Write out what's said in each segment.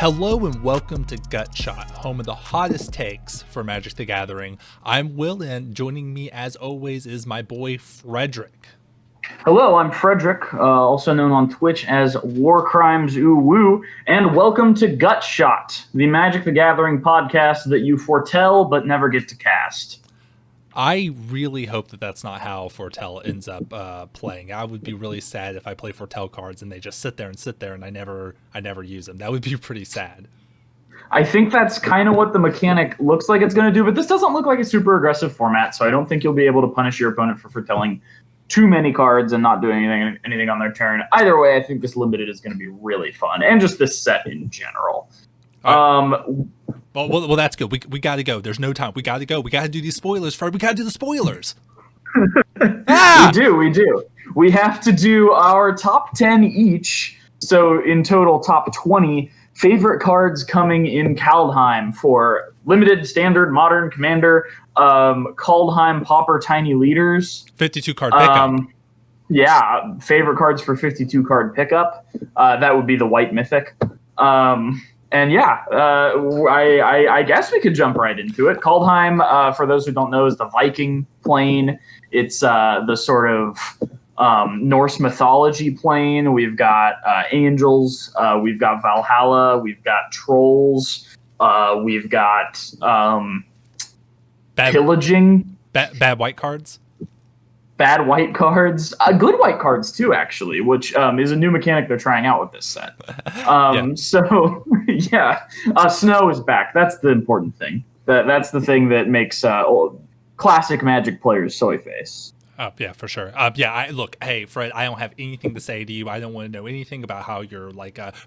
Hello and welcome to Gut Shot, home of the hottest takes for Magic the Gathering. I'm Will, and joining me as always is my boy Frederick. Hello, I'm Frederick, also known on Twitch as War Crimes Ooh Woo, and welcome to Gut Shot, the Magic the Gathering podcast that you foretell but never get to cast. I really hope that that's not how Foretell ends up playing. I would be really sad if I play Foretell cards and they just sit there and I never use them. That would be pretty sad. I think that's kind of what the mechanic looks like it's going to do, but this doesn't look like a super aggressive format, so I don't think you'll be able to punish your opponent for foretelling too many cards and not doing anything on their turn. Either way, I think this limited is going to be really fun, and just this set in general. Well, that's good. We got to go. There's no time. We got to go. We got to do these spoilers, Fred. We got to do the spoilers. We do. We have to do our top 10 each. So in total, top 20 favorite cards coming in Kaldheim for limited, standard, modern, commander, Kaldheim, Pauper, Tiny Leaders. 52 card pickup. Yeah, favorite cards for 52 card pickup. That would be the white mythic. I guess we could jump right into it. Kaldheim, for those who don't know, is the Viking plane. It's the sort of Norse mythology plane. We've got angels. We've got Valhalla. We've got trolls. We've got pillaging. Bad white cards. Bad white cards, good white cards too, actually, which is a new mechanic they're trying out with this set. So, snow is back. That's the important thing. That's the thing that makes classic Magic players soy face. Yeah, for sure. Look, hey, Fred, I don't have anything to say to you. I don't want to know anything about how your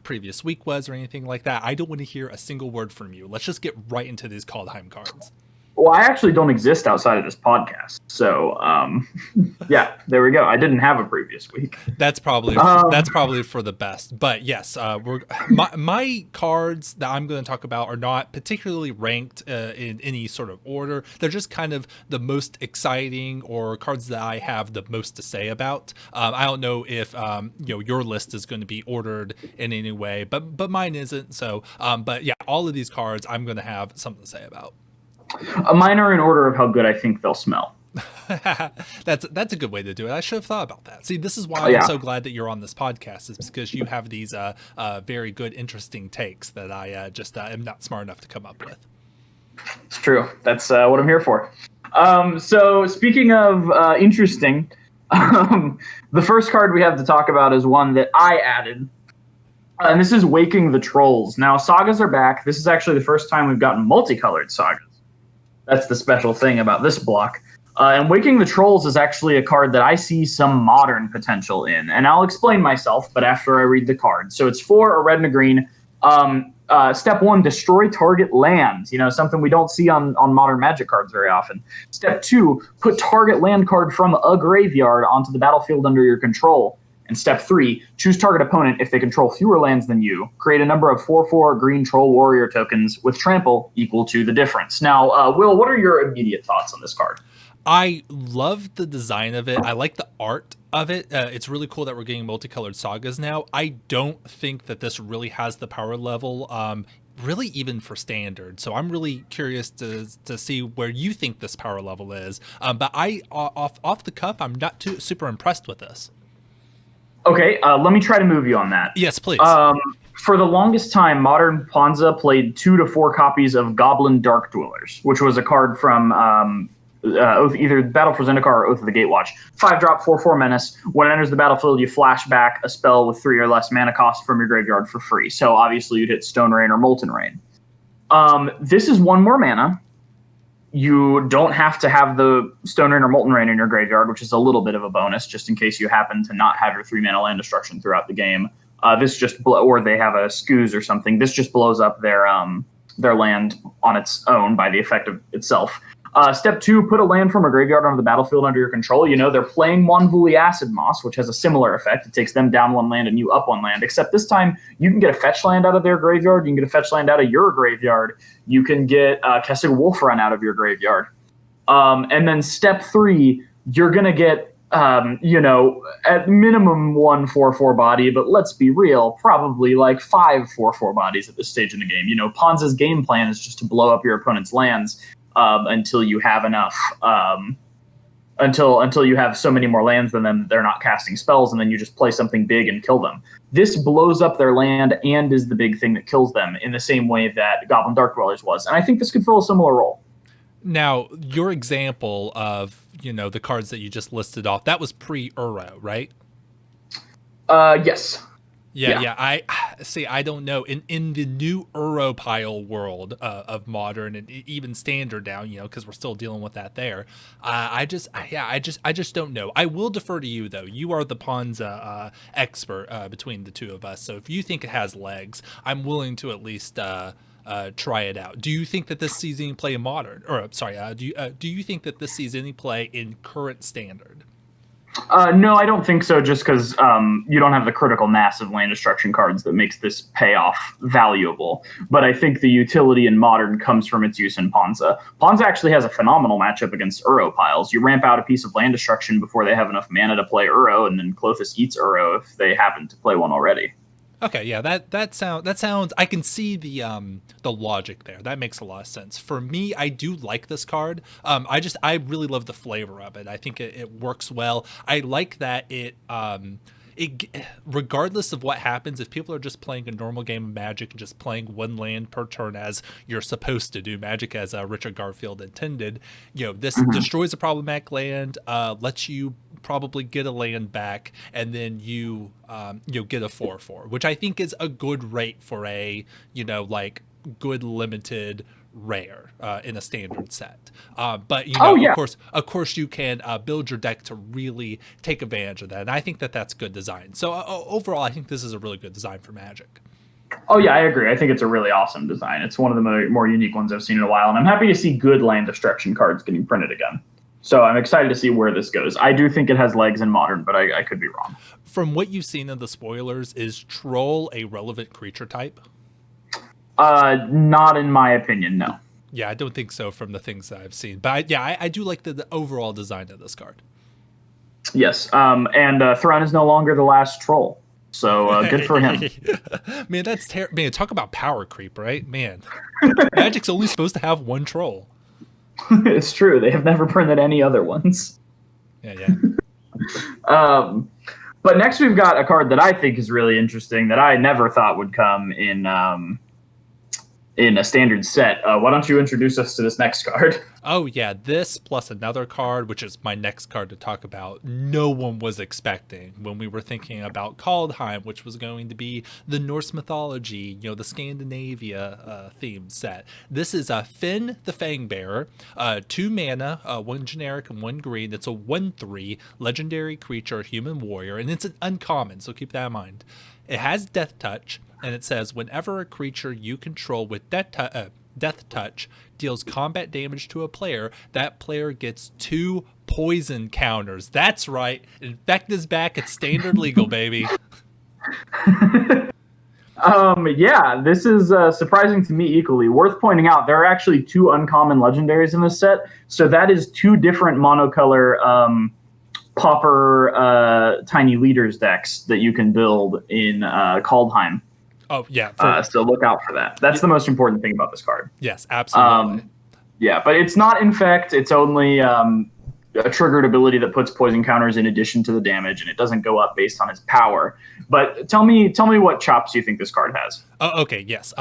previous week was or anything like that. I don't want to hear a single word from you. Let's just get right into these Kaldheim cards. Well, I actually don't exist outside of this podcast, so there we go. I didn't have a previous week. That's probably for the best. But yes, my cards that I'm going to talk about are not particularly ranked in any sort of order. They're just kind of the most exciting or cards that I have the most to say about. I don't know if your list is going to be ordered in any way, but mine isn't. So, all of these cards I'm going to have something to say about. Mine are in order of how good I think they'll smell. That's a good way to do it. I should have thought about that. See, this is why I'm so glad that you're on this podcast, is because you have these very good, interesting takes that I just am not smart enough to come up with. It's true. That's what I'm here for. So speaking of interesting, the first card we have to talk about is one that I added. And this is Waking the Trolls. Now, sagas are back. This is actually the first time we've gotten multicolored sagas. That's the special thing about this block. And Waking the Trolls is actually a card that I see some modern potential in. And I'll explain myself, but after I read the card. So it's for a red and a green. Step 1, destroy target lands. Something we don't see on modern Magic cards very often. Step 2, put target land card from a graveyard onto the battlefield under your control. And step 3, choose target opponent if they control fewer lands than you. Create a number of 4/4 green troll warrior tokens with trample equal to the difference. Now, Will, what are your immediate thoughts on this card? I love the design of it. I like the art of it. It's really cool that we're getting multicolored sagas now. I don't think that this really has the power level, really even for standard. So I'm really curious to see where you think this power level is. But I off the cuff, I'm not too super impressed with this. Okay, let me try to move you on that. Yes, please. For the longest time, Modern Ponza played 2 to 4 copies of Goblin Dark Dwellers, which was a card from either Battle for Zendikar or Oath of the Gatewatch. 5-drop, 4/4 menace. When it enters the battlefield, you flash back a spell with 3 or less mana cost from your graveyard for free. So obviously you'd hit Stone Rain or Molten Rain. This is 1 more mana. You don't have to have the Stone Rain or Molten Rain in your graveyard, which is a little bit of a bonus, just in case you happen to not have your 3-mana land destruction throughout the game. Or they have a Skooz or something. This just blows up their land on its own by the effect of itself. Step 2, put a land from a graveyard onto the battlefield under your control. They're playing Monvuli Acid Moss, which has a similar effect. It takes them down 1 land and you up 1 land, except this time you can get a fetch land out of their graveyard. You can get a fetch land out of your graveyard. You can get Kessig Wolf Run out of your graveyard. And then step 3, you're going to get at minimum 1/4/4 body, but let's be real, probably like 5/4/4 bodies at this stage in the game. Ponza's game plan is just to blow up your opponent's lands until you have enough. Until you have so many more lands than them, they're not casting spells, and then you just play something big and kill them. This blows up their land and is the big thing that kills them in the same way that Goblin Dark Dwellers was. And I think this could fill a similar role. Now, your example of, the cards that you just listed off, that was pre-Uro, right? Yes. Yeah. I see. I don't know. In the new Uro pile world of modern and even standard now, because we're still dealing with that there. I just don't know. I will defer to you though. You are the Ponza expert between the two of us. So if you think it has legs, I'm willing to at least try it out. Do you think that this sees any play in modern? Or sorry, do you think that this sees any play in current standard? No, I don't think so. Just because you don't have the critical mass of land destruction cards that makes this payoff valuable. But I think the utility in modern comes from its use in Ponza. Ponza actually has a phenomenal matchup against Uro piles. You ramp out a piece of land destruction before they have enough mana to play Uro, and then Klothys eats Uro if they happen to play one already. Okay, yeah, that sounds. I can see the logic there. That makes a lot of sense. For me, I do like this card. I really love the flavor of it. I think it works well. I like that it regardless of what happens, if people are just playing a normal game of Magic and just playing one land per turn as you're supposed to do, Magic as Richard Garfield intended, this destroys a problematic land, lets you probably get a land back, and then you get a 4/4, which I think is a good rate for a good limited rare in a standard set. But of course you can build your deck to really take advantage of that, and I think that that's good design. So overall, I think this is a really good design for Magic. Oh yeah, I agree. I think it's a really awesome design. It's one of the more unique ones I've seen in a while, and I'm happy to see good land destruction cards getting printed again. So I'm excited to see where this goes. I do think it has legs in modern, but I could be wrong. From what you've seen in the spoilers, is Troll a relevant creature type? Not in my opinion, no. Yeah, I don't think so from the things that I've seen. But I do like the overall design of this card. Yes, and Thrun is no longer the last troll. So good for him. Man, that's terrible. Man, talk about power creep, right? Man, Magic's only supposed to have one troll. It's true. They have never printed any other ones. Yeah. But next we've got a card that I think is really interesting that I never thought would come in a standard set. Why don't you introduce us to this next card? Oh yeah, this plus another card, which is my next card to talk about, no one was expecting when we were thinking about Kaldheim, which was going to be the Norse mythology, the Scandinavia theme set. This is Finn the Fangbearer, 2 mana, 1 generic and 1 green. It's a 1/3 legendary creature, human warrior, and it's an uncommon, so keep that in mind. It has Death Touch, and it says whenever a creature you control with Death Touch deals combat damage to a player, that player gets 2 poison counters. That's right. Infect is back. It's standard legal, baby. Yeah, this is surprising to me equally. Worth pointing out, there are actually 2 uncommon legendaries in this set, so that is 2 different monocolor Pauper Tiny Leaders decks that you can build in Kaldheim. Oh, yeah. So look out for that. That's the most important thing about this card. Yes, absolutely. Yeah, but it's not Infect. It's only a triggered ability that puts poison counters in addition to the damage, and it doesn't go up based on its power. But tell me what chops you think this card has. Oh, okay, yes.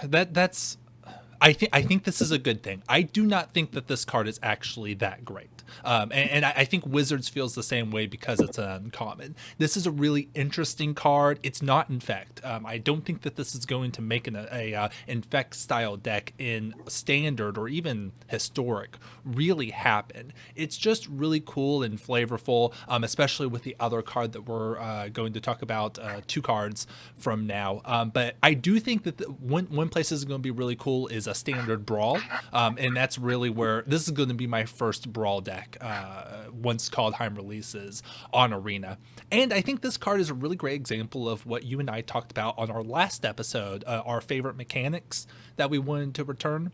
That's... I think this is a good thing. I do not think that this card is actually that great. And I think Wizards feels the same way because it's an uncommon. This is a really interesting card. It's not Infect. I don't think that this is going to make a Infect style deck in standard or even historic really happen. It's just really cool and flavorful, especially with the other card that we're going to talk about 2 cards from now. But I do think that one place this is going to be really cool is a standard brawl, and that's really where this is going to be my first brawl deck once Kaldheim releases on Arena. And I think this card is a really great example of what you and I talked about on our last episode, our favorite mechanics that we wanted to return.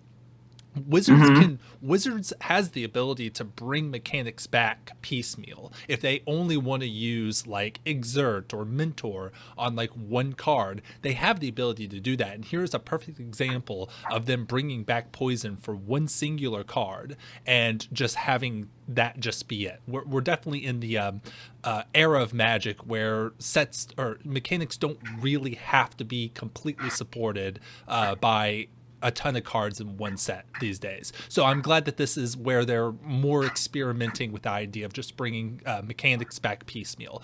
Wizards has the ability to bring mechanics back piecemeal. If they only want to use like exert or mentor on like one card, they have the ability to do that. And here's a perfect example of them bringing back poison for one singular card and just having that just be it. We're definitely in the era of Magic where sets or mechanics don't really have to be completely supported by a ton of cards in one set these days. So I'm glad that this is where they're more experimenting with the idea of just bringing mechanics back piecemeal.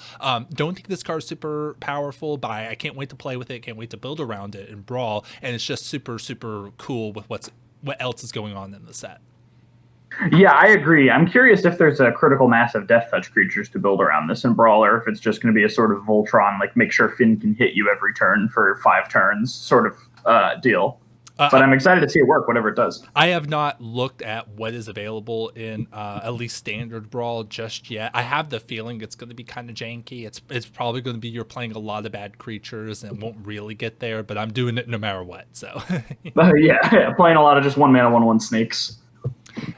Don't think this card is super powerful, but I can't wait to play with it, can't wait to build around it and Brawl, and it's just super, super cool with what else is going on in the set. Yeah, I agree. I'm curious if there's a critical mass of death touch creatures to build around this in Brawl, or if it's just going to be a sort of Voltron, like make sure Finn can hit you every turn for 5 turns sort of deal. But I'm excited to see it work, whatever it does. I have not looked at what is available in at least standard Brawl just yet. I have the feeling it's going to be kind of janky. It's probably going to be you're playing a lot of bad creatures and won't really get there, but I'm doing it no matter what. So yeah, playing a lot of just 1-mana 1/1 snakes.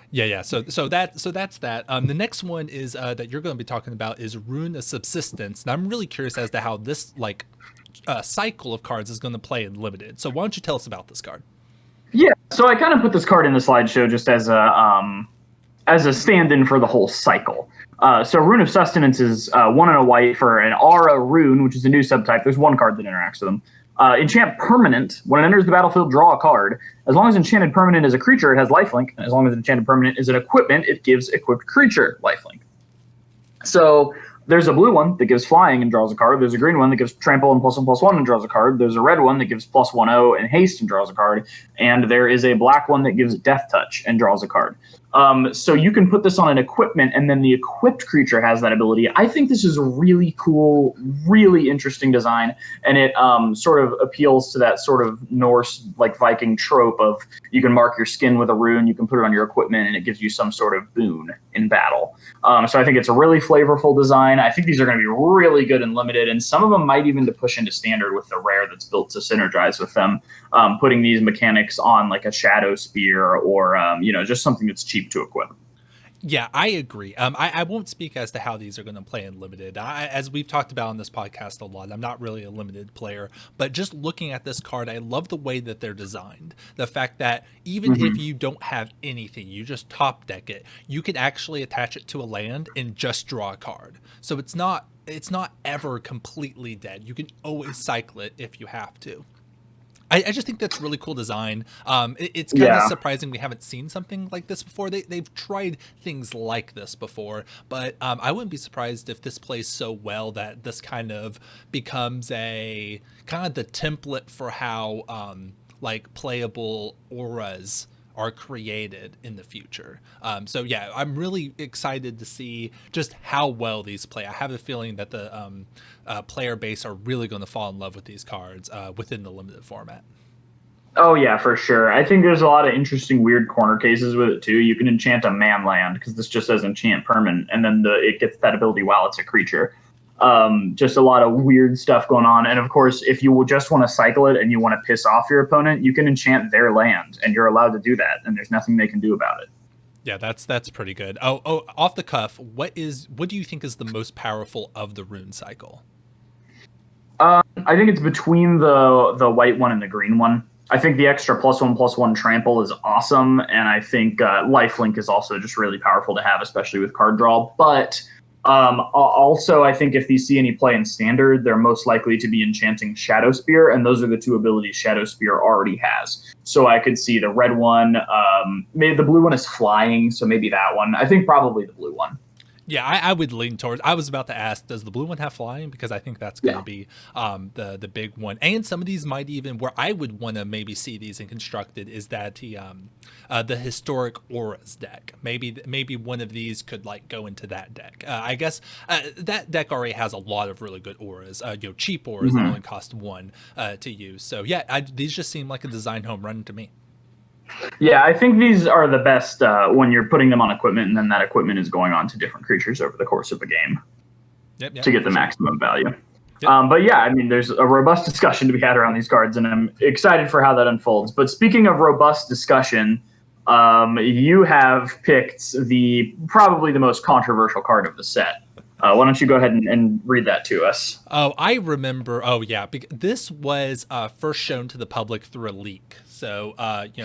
Yeah. So that's that. The next one is that you're going to be talking about is Rune of Subsistence, and I'm really curious as to how this cycle of cards is going to play in limited. So why don't you tell us about this card? Yeah, so I kind of put this card in the slideshow just as a stand-in for the whole cycle. So Rune of Sustenance is 1 and a white for an Aura Rune, which is a new subtype. There's one card that interacts with them. Enchant Permanent. When it enters the battlefield, draw a card. As long as Enchanted Permanent is a creature, it has lifelink. And as long as Enchanted Permanent is an equipment, it gives equipped creature lifelink. So there's a blue one that gives flying and draws a card. There's a green one that gives trample and +1/+1 and draws a card. There's a red one that gives +1/0 and haste and draws a card. And there is a black one that gives death touch and draws a card. So you can put this on an equipment, and then the equipped creature has that ability. I think this is a really cool, really interesting design, and it sort of appeals to that sort of Norse, like Viking trope of you can mark your skin with a rune, you can put it on your equipment, and it gives you some sort of boon in battle. So I think it's a really flavorful design. I think these are going to be really good and limited, and some of them might even to push into standard with the rare that's built to synergize with them. Putting these mechanics on like a Shadow Spear or just something that's cheap to equip. Yeah, I agree. I won't speak as to how these are going to play in limited. As we've talked about on this podcast a lot, I'm not really a limited player, but just looking at this card, I love the way that they're designed. The fact that even if you don't have anything, you just top deck it, you can actually attach it to a land and just draw a card. So it's not ever completely dead. You can always cycle it if you have to. I just think that's really cool design. It's kind of surprising we haven't seen something like this before. They've tried things like this before, but I wouldn't be surprised if this plays so well that this kind of becomes a kind of the template for how playable auras are created in the future. So yeah, I'm really excited to see just how well these play. I have a feeling that the player base are really going to fall in love with these cards within the limited format. Oh yeah, for sure. I think there's a lot of interesting weird corner cases with it too. You can enchant a man land because this just says enchant permanent, and then it gets that ability while it's a creature. Just a lot of weird stuff going on. And of course, if you just want to cycle it and you want to piss off your opponent, you can enchant their land, and you're allowed to do that, and there's nothing they can do about it. Yeah, that's pretty good. Oh, off the cuff, what do you think is the most powerful of the rune cycle? I think it's between the white one and the green one. I think the extra +1/+1 trample is awesome, and I think lifelink is also just really powerful to have, especially with card draw. But also, I think if you see any play in standard, they're most likely to be enchanting Shadow Spear, and those are the two abilities Shadow Spear already has. So I could see the red one, maybe the blue one is flying, so maybe that one. I think probably the blue one. Yeah, I would lean towards. I was about to ask, does the blue one have flying? Because I think that's going to be the big one. And some of these might even, where I would want to maybe see these in constructed, is that the historic auras deck. Maybe one of these could go into that deck. I guess that deck already has a lot of really good auras. Cheap auras that only cost 1 to use. So yeah, these just seem like a design home run to me. Yeah, I think these are the best when you're putting them on equipment, and then that equipment is going on to different creatures over the course of a game to get the maximum value. Yep. But yeah, I mean, there's a robust discussion to be had around these cards, and I'm excited for how that unfolds. But speaking of robust discussion, You have picked probably the most controversial card of the set. Why don't you go ahead and read that to us? Oh, I remember. Oh, yeah. This was first shown to the public through a leak. So,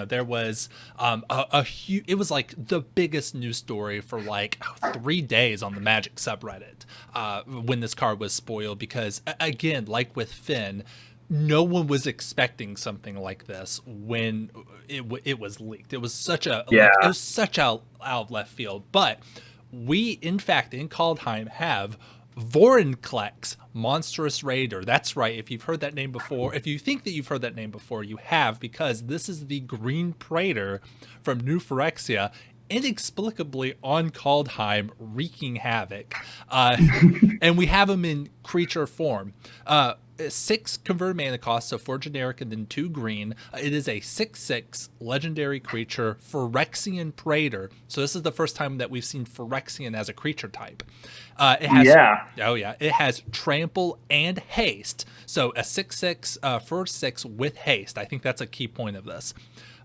there was a huge. It was like the biggest news story for like 3 days on the Magic subreddit when this card was spoiled. Because again, like with Finn, no one was expecting something like this when it was leaked. It was such a Yeah. it was such out of left field, but we, in fact, in Kaldheim have Vorinclex, Monstrous Raider. That's right. If you've heard that name before, if you think that you've heard that name before, you have, because this is the Green Praetor from New Phyrexia, inexplicably on Kaldheim, wreaking havoc. And we have him in creature form. 6 converted mana cost, so 4 generic and then 2 green. It is a 6/6 legendary creature, Phyrexian Praetor. So this is the first time that we've seen Phyrexian as a creature type. It has, oh yeah, it has trample and haste. So a 6/6 for 6 with haste. I think that's a key point of this.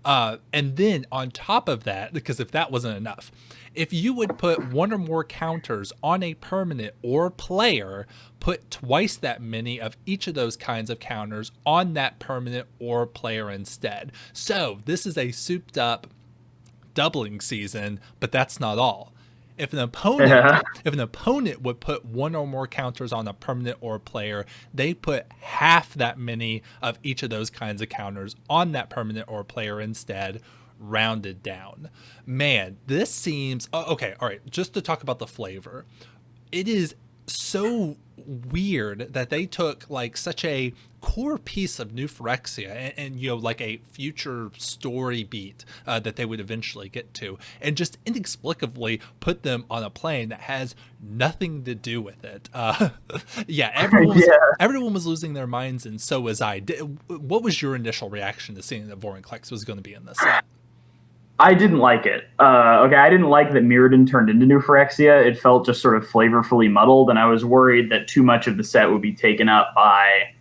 And then on top of that, because if that wasn't enough, if you would put 1 or more counters on a permanent or player, put twice that many of each of those kinds of counters on that permanent or player instead. So this is a souped up doubling season, but that's not all. If an opponent would put 1 or more counters on a permanent or player, they put half that many of each of those kinds of counters on that permanent or player instead, rounded down. Man, this seems okay. All right, just to talk about the flavor, it is so weird that they took like such a core piece of New Phyrexia and like a future story beat that they would eventually get to, and just inexplicably put them on a plane that has nothing to do with it. Everyone was losing their minds, and so was I. What was your initial reaction to seeing that Vorinclex was going to be in this? I didn't like it. I didn't like that Mirrodin turned into New Phyrexia. It felt just sort of flavorfully muddled, and I was worried that too much of the set would be taken up by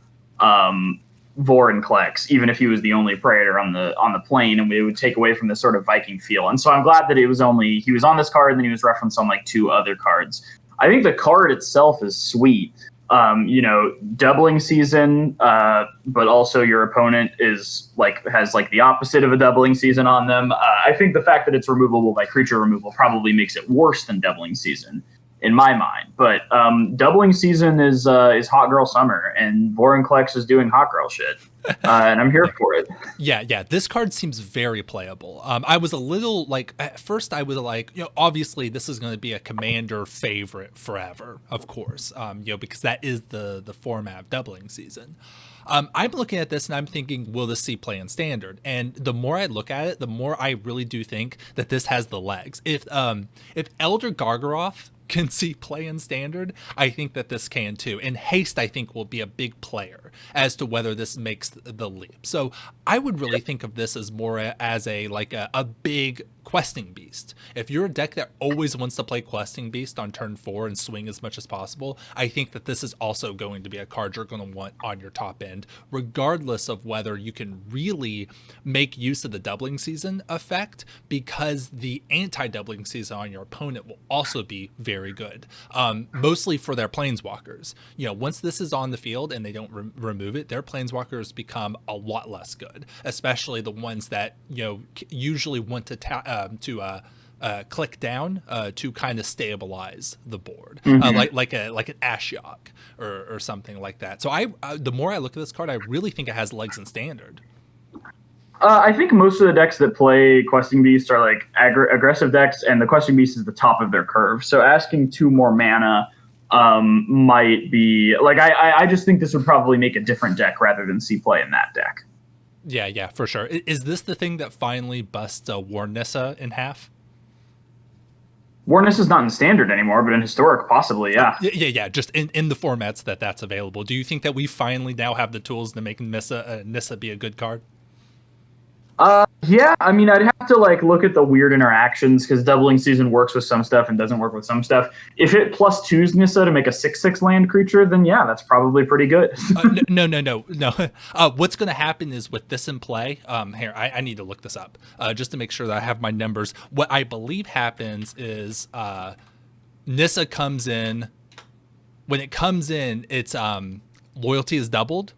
Vorinclex, even if he was the only Praetor on the plane, and it would take away from the sort of Viking feel. And so I'm glad that he was on this card, and then he was referenced on like 2 other cards. I think the card itself is sweet. Doubling season, but also your opponent has the opposite of a doubling season on them. I think the fact that it's removable by creature removal probably makes it worse than doubling season in my mind. But doubling season is hot girl summer, and Vorinclex is doing hot girl shit. And I'm here for it. Yeah. This card seems very playable. I was a little like, at first I was like, obviously this is going to be a commander favorite forever, of course, because that is the format of doubling season. I'm looking at this and I'm thinking, will this see play in standard? And the more I look at it, the more I really do think that this has the legs. If Elder Gargaroth can see play in standard, I think that this can too. And haste, I think, will be a big player as to whether this makes the leap. So I would really think of this as more as a big questing beast. If you're a deck that always wants to play questing beast on turn 4 and swing as much as possible, I think that this is also going to be a card you're going to want on your top end, regardless of whether you can really make use of the doubling season effect, because the anti-doubling season on your opponent will also be very good, mostly for their planeswalkers. Once this is on the field and they don't remove it, their planeswalkers become a lot less good, especially the ones that usually want to click down to kind of stabilize the board, like an Ashiok or something like that. So the more I look at this card, I really think it has legs in standard. I think most of the decks that play Questing Beast are like aggressive decks, and the Questing Beast is the top of their curve. So asking 2 more mana might be like, I just think this would probably make a different deck rather than see play in that deck. Yeah, for sure. Is this the thing that finally busts War Nissa in half? War Nissa is not in standard anymore, but in historic, possibly, yeah. Yeah. Just in the formats that's available. Do you think that we finally now have the tools to make Nissa be a good card? Yeah, I mean, I'd have to like look at the weird interactions because doubling season works with some stuff and doesn't work with some stuff. If it plus twos Nissa to make a 6/6 land creature, then yeah, that's probably pretty good. No. What's going to happen is with this in play. Here, I need to look this up just to make sure that I have my numbers. What I believe happens is Nissa comes in. When it comes in, its loyalty is doubled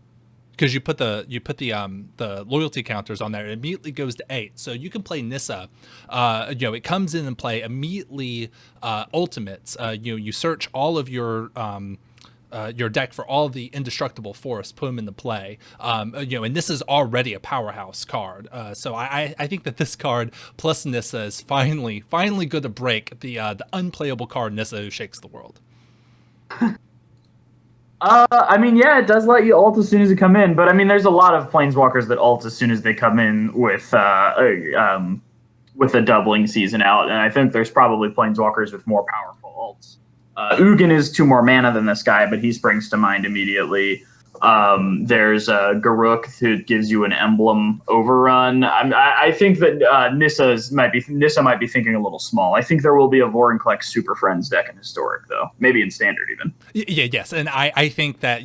because you put the loyalty counters on there. It immediately goes to 8, so you can play Nissa. It comes in and play immediately ultimates. You search all of your deck for all the indestructible forests, put them into play. And this is already a powerhouse card. So I think that this card plus Nissa is finally going to break the unplayable card Nissa who shakes the world. I mean, yeah, it does let you ult as soon as you come in, but I mean, there's a lot of planeswalkers that ult as soon as they come in with the doubling season out, and I think there's probably planeswalkers with more powerful ults. Ugin is 2 more mana than this guy, but he springs to mind immediately. There's Garruk who gives you an emblem overrun. I think that Nissa might be thinking a little small. I think there will be a Vorinclex Super Friends deck in Historic, though, maybe in Standard even. Yes, and I think that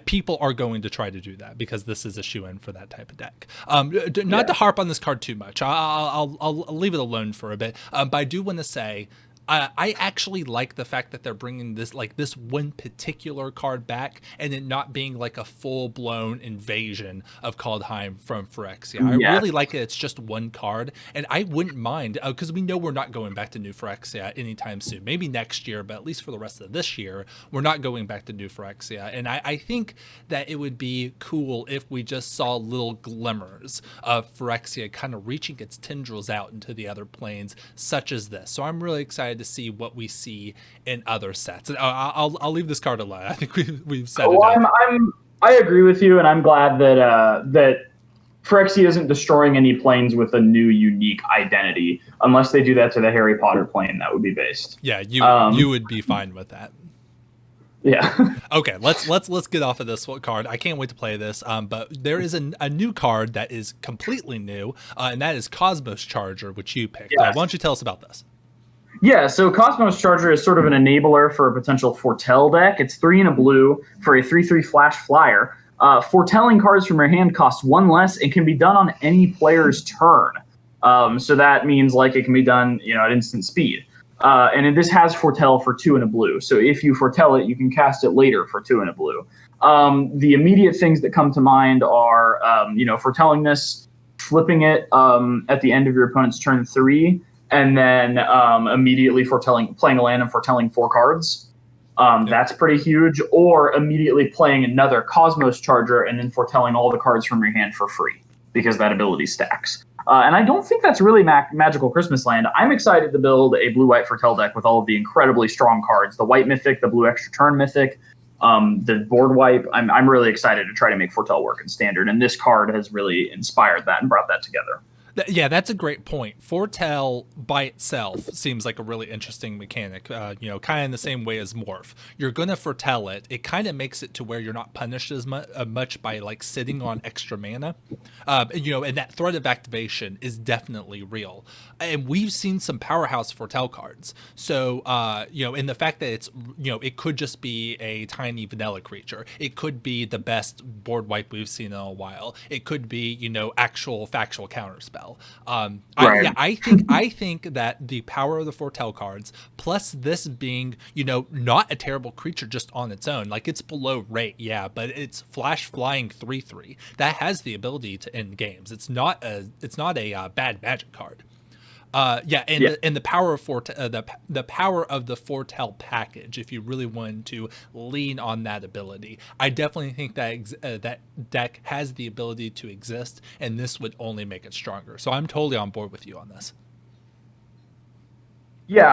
people are going to try to do that because this is a shoe-in for that type of deck. Not to harp on this card too much. I'll leave it alone for a bit. But I do want to say, I actually like the fact that they're bringing this one particular card back and it not being like a full-blown invasion of Kaldheim from Phyrexia. I really like it. It's just one card, and I wouldn't mind because we know we're not going back to New Phyrexia anytime soon. Maybe next year, but at least for the rest of this year, we're not going back to New Phyrexia. And I think that it would be cool if we just saw little glimmers of Phyrexia kind of reaching its tendrils out into the other planes, such as this. So I'm really excited to see what we see in other sets. And I'll leave this card alone. I think we've said it. I agree with you, and I'm glad that Phyrexia isn't destroying any planes with a new unique identity. Unless they do that to the Harry Potter plane, that would be based. Yeah, you would be fine with that. Yeah. Okay, let's get off of this card. I can't wait to play this. But there is a new card that is completely new, and that is Cosmos Charger, which you picked. Yes. Why don't you tell us about this? Yeah, so Cosmos Charger is sort of an enabler for a potential Foretell deck. It's 3 and a blue for a 3/3 flash flyer. Foretelling cards from your hand cost 1 less and can be done on any player's turn. So that means like it can be done, at instant speed. And this has Foretell for 2 and a blue. So if you foretell it, you can cast it later for 2 and a blue. The immediate things that come to mind are, foretelling this, flipping it at the end of your opponent's turn 3, and then immediately playing a land and foretelling 4 cards. That's pretty huge. Or immediately playing another Cosmos Charger and then foretelling all the cards from your hand for free because that ability stacks. And I don't think that's really Magical Christmas Land. I'm excited to build a blue-white foretell deck with all of the incredibly strong cards. The white mythic, the blue extra turn mythic, the board wipe. I'm really excited to try to make foretell work in Standard. And this card has really inspired that and brought that together. Yeah, that's a great point. Foretell by itself seems like a really interesting mechanic, kind of in the same way as Morph. You're going to foretell it. It kind of makes it to where you're not punished as much by like sitting on extra mana. And that threat of activation is definitely real. And we've seen some powerhouse foretell cards. So, in the fact that it's, it could just be a tiny vanilla creature. It could be the best board wipe we've seen in a while. It could be, actual factual counterspell. Right. I think that the power of the foretell cards, plus this being, not a terrible creature just on its own, like it's below rate, yeah, but it's flash flying 3/3 that has the ability to end games. It's not a bad magic card. And the power of the power of the foretell package. If you really wanted to lean on that ability, I definitely think that that deck has the ability to exist, and this would only make it stronger. So I'm totally on board with you on this. Yeah,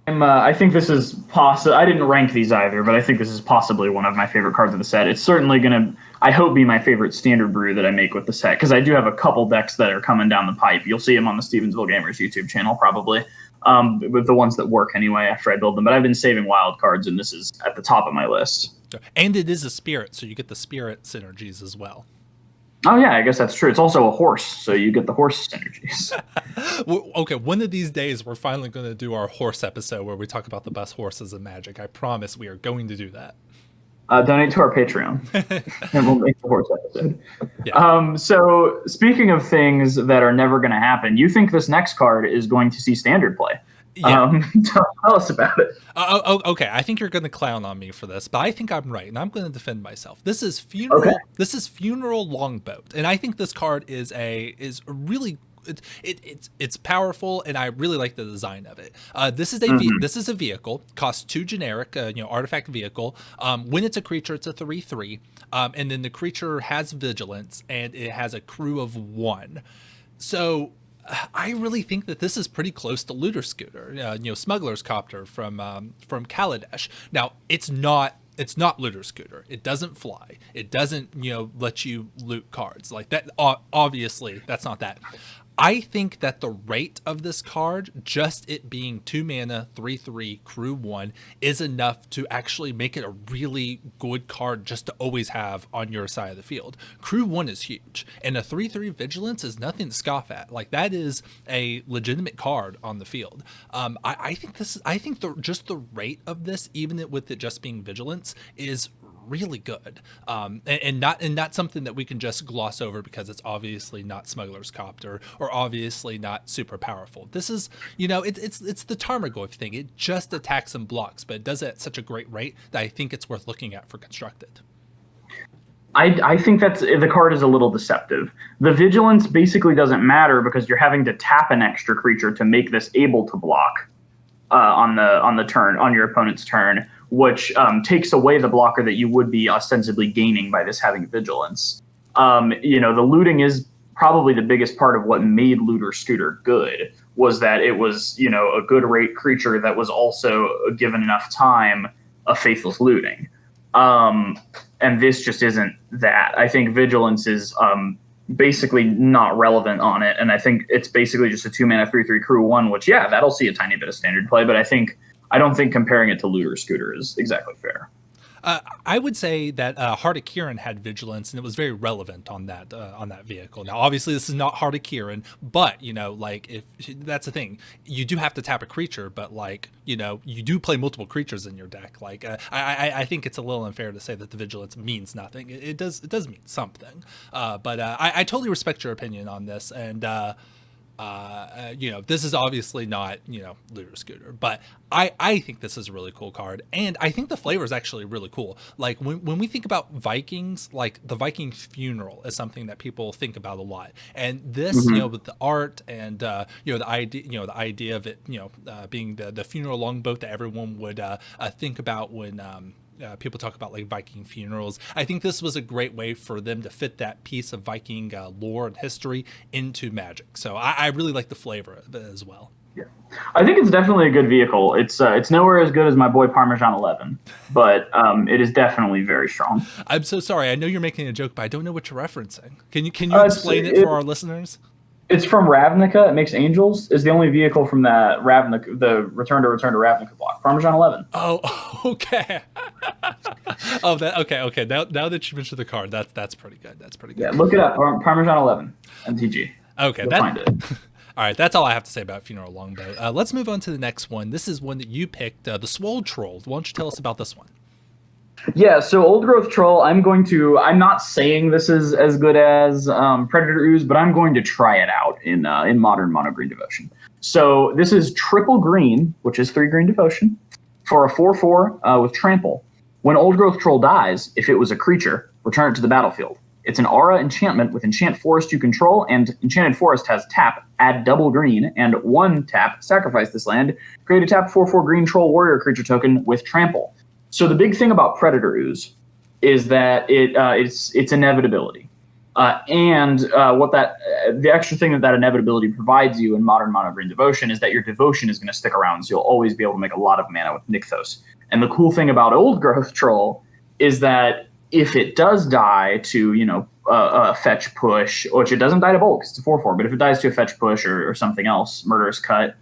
I think this is possible. I didn't rank these either, but I think this is possibly one of my favorite cards of the set. It's certainly going to, I hope, be my favorite standard brew that I make with the set, because I do have a couple decks that are coming down the pipe. You'll see them on the Stevensville Gamers YouTube channel, probably, with the ones that work anyway after I build them. But I've been saving wild cards, and this is at the top of my list. And it is a spirit, so you get the spirit synergies as well. Oh yeah, I guess that's true. It's also a horse, so you get the horse synergies. Okay, one of these days we're finally going to do our horse episode where we talk about the best horses in Magic. I promise we are going to do that. Donate to our Patreon, and we'll make the horse episode. Yeah. So speaking of things that are never going to happen, you think this next card is going to see standard play? Yeah. Tell us about it. Okay. I think you're going to clown on me for this, but I think I'm right, and I'm going to defend myself. This is funeral. Okay. This is funeral longboat, and I think this card is a really it's powerful, and I really like the design of it. This is a vehicle, costs 2 generic, artifact vehicle. When it's a creature, it's a 3/3, and then the creature has vigilance, and it has a crew of 1. So I really think that this is pretty close to Looter Scooter, Smuggler's Copter from Kaladesh. Now, it's not Looter Scooter. It doesn't fly. It doesn't let you loot cards like that. Obviously, that's not that. I think that the rate of this card, just it being 2 mana, 3/3, crew 1, is enough to actually make it a really good card just to always have on your side of the field. Crew 1 is huge, and a 3/3 vigilance is nothing to scoff at. Like, that is a legitimate card on the field. I think just the rate of this, even with it just being vigilance, is really good, and not something that we can just gloss over because it's obviously not Smuggler's Copter or obviously not super powerful. This is, it's the Tarmogoyf thing. It just attacks and blocks, but it does it at such a great rate that I think it's worth looking at for constructed. I think the card is a little deceptive. The vigilance basically doesn't matter because you're having to tap an extra creature to make this able to block on the turn, on your opponent's turn, which takes away the blocker that you would be ostensibly gaining by this having vigilance. The looting is probably the biggest part of what made Looter Scooter good, was that it was, a good rate creature that was also, given enough time, a faithless looting. And this just isn't that. I think vigilance is basically not relevant on it, and I think it's basically just a 2 mana 3/3 crew 1, which that'll see a tiny bit of standard play, but I don't think comparing it to Looter Scooter is exactly fair. I would say that Heart of Kiran had vigilance, and it was very relevant on that vehicle. Now, obviously, this is not Heart of Kiran, but if that's the thing, you do have to tap a creature, but you do play multiple creatures in your deck. I think it's a little unfair to say that the vigilance means nothing. It does mean something. But I totally respect your opinion on this, and this is obviously not, Looter Scooter, but I think this is a really cool card. And I think the flavor is actually really cool. Like when we think about Vikings, like the Viking funeral is something that people think about a lot. And this, with the art and, the idea of it, being the funeral longboat that everyone would think about when, people talk about like Viking funerals. I think this was a great way for them to fit that piece of Viking lore and history into Magic. So I really like the flavor of it as well. Yeah, I think it's definitely a good vehicle. It's nowhere as good as my boy Parmesan 11, but it is definitely very strong. I'm so sorry. I know you're making a joke, but I don't know what you're referencing. Can you explain it for our listeners? It's from Ravnica. It makes angels. Is the only vehicle from that Ravnica, the Return to Ravnica block. Parmesan 11. Oh, okay. Okay. Now that you mentioned the card, that's pretty good. That's pretty good. Yeah, look it up. Parmesan 11 MTG. Okay, find it. All right, that's all I have to say about Funeral Longboat. Let's move on to the next one. This is one that you picked, the Swole Troll. Why don't you tell us about this one? Yeah, so Old Growth Troll, I'm not saying this is as good as Predator Ooze, but I'm going to try it out in Modern Mono Green Devotion. So this is triple green, which is 3 green Devotion, for a 4/4 with Trample. When Old Growth Troll dies, if it was a creature, return it to the battlefield. It's an aura enchantment with Enchant Forest you control, and Enchanted Forest has tap, add double green, and 1 tap, sacrifice this land, create a tap 4/4 green Troll Warrior creature token with Trample. So the big thing about Predator Ooze is that it's inevitability, and the extra thing that inevitability provides you in Modern Mono Green Devotion is that your devotion is going to stick around, so you'll always be able to make a lot of mana with Nykthos. And the cool thing about Old Growth Troll is that if it does die to fetch push, which it doesn't die to bulk, it's a 4/4, but if it dies to a fetch push or something else, Murderous Cut,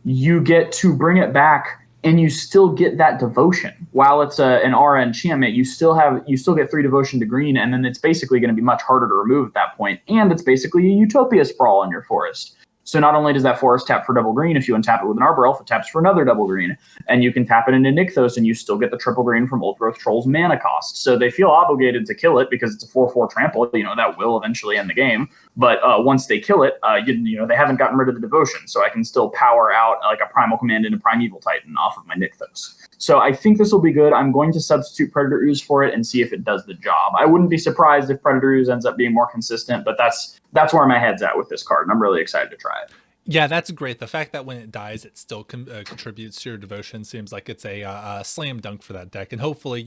you get to bring it back and you still get that devotion. While it's an aura enchantment, you still get 3 devotion to green, and then it's basically going to be much harder to remove at that point. And it's basically a Utopia Sprawl on your forest. So not only does that forest tap for double green, if you untap it with an Arbor Elf, it taps for another double green. And you can tap it into Nykthos, and you still get the triple green from Old Growth Troll's mana cost. So they feel obligated to kill it because it's a 4/4 trample. That will eventually end the game. But once they kill it, they haven't gotten rid of the devotion. So I can still power out like a Primal Command into Primeval Titan off of my Nykthos. So I think this will be good. I'm going to substitute Predator Ooze for it and see if it does the job. I wouldn't be surprised if Predator Ooze ends up being more consistent, but that's where my head's at with this card, and I'm really excited to try it. Yeah, that's great. The fact that when it dies, it still contributes to your devotion seems like it's a slam dunk for that deck. And hopefully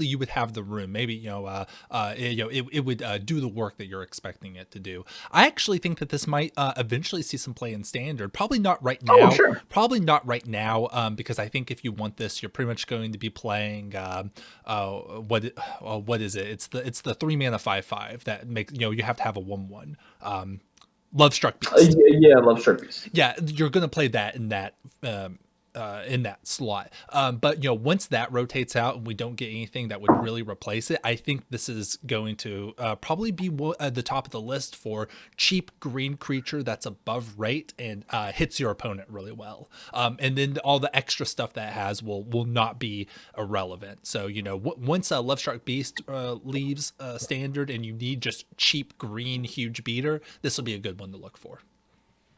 you would have the room. Maybe it would do the work that you're expecting it to do. I actually think that this might eventually see some play in standard. Probably not right now. Oh, sure. Probably not right now. Because I think if you want this, you're pretty much going to be playing what is it? It's the 3 mana 5/5 that makes you have to have a 1/1. Lovestruck Beast. Yeah, Lovestruck Beast. Yeah, you're gonna play that in that slot. But once that rotates out and we don't get anything that would really replace it, I think this is going to probably be at the top of the list for cheap green creature that's above rate and hits your opponent really well. And then all the extra stuff that it has will not be irrelevant. So once Lovestruck Beast leaves standard and you need just cheap green huge beater, this will be a good one to look for.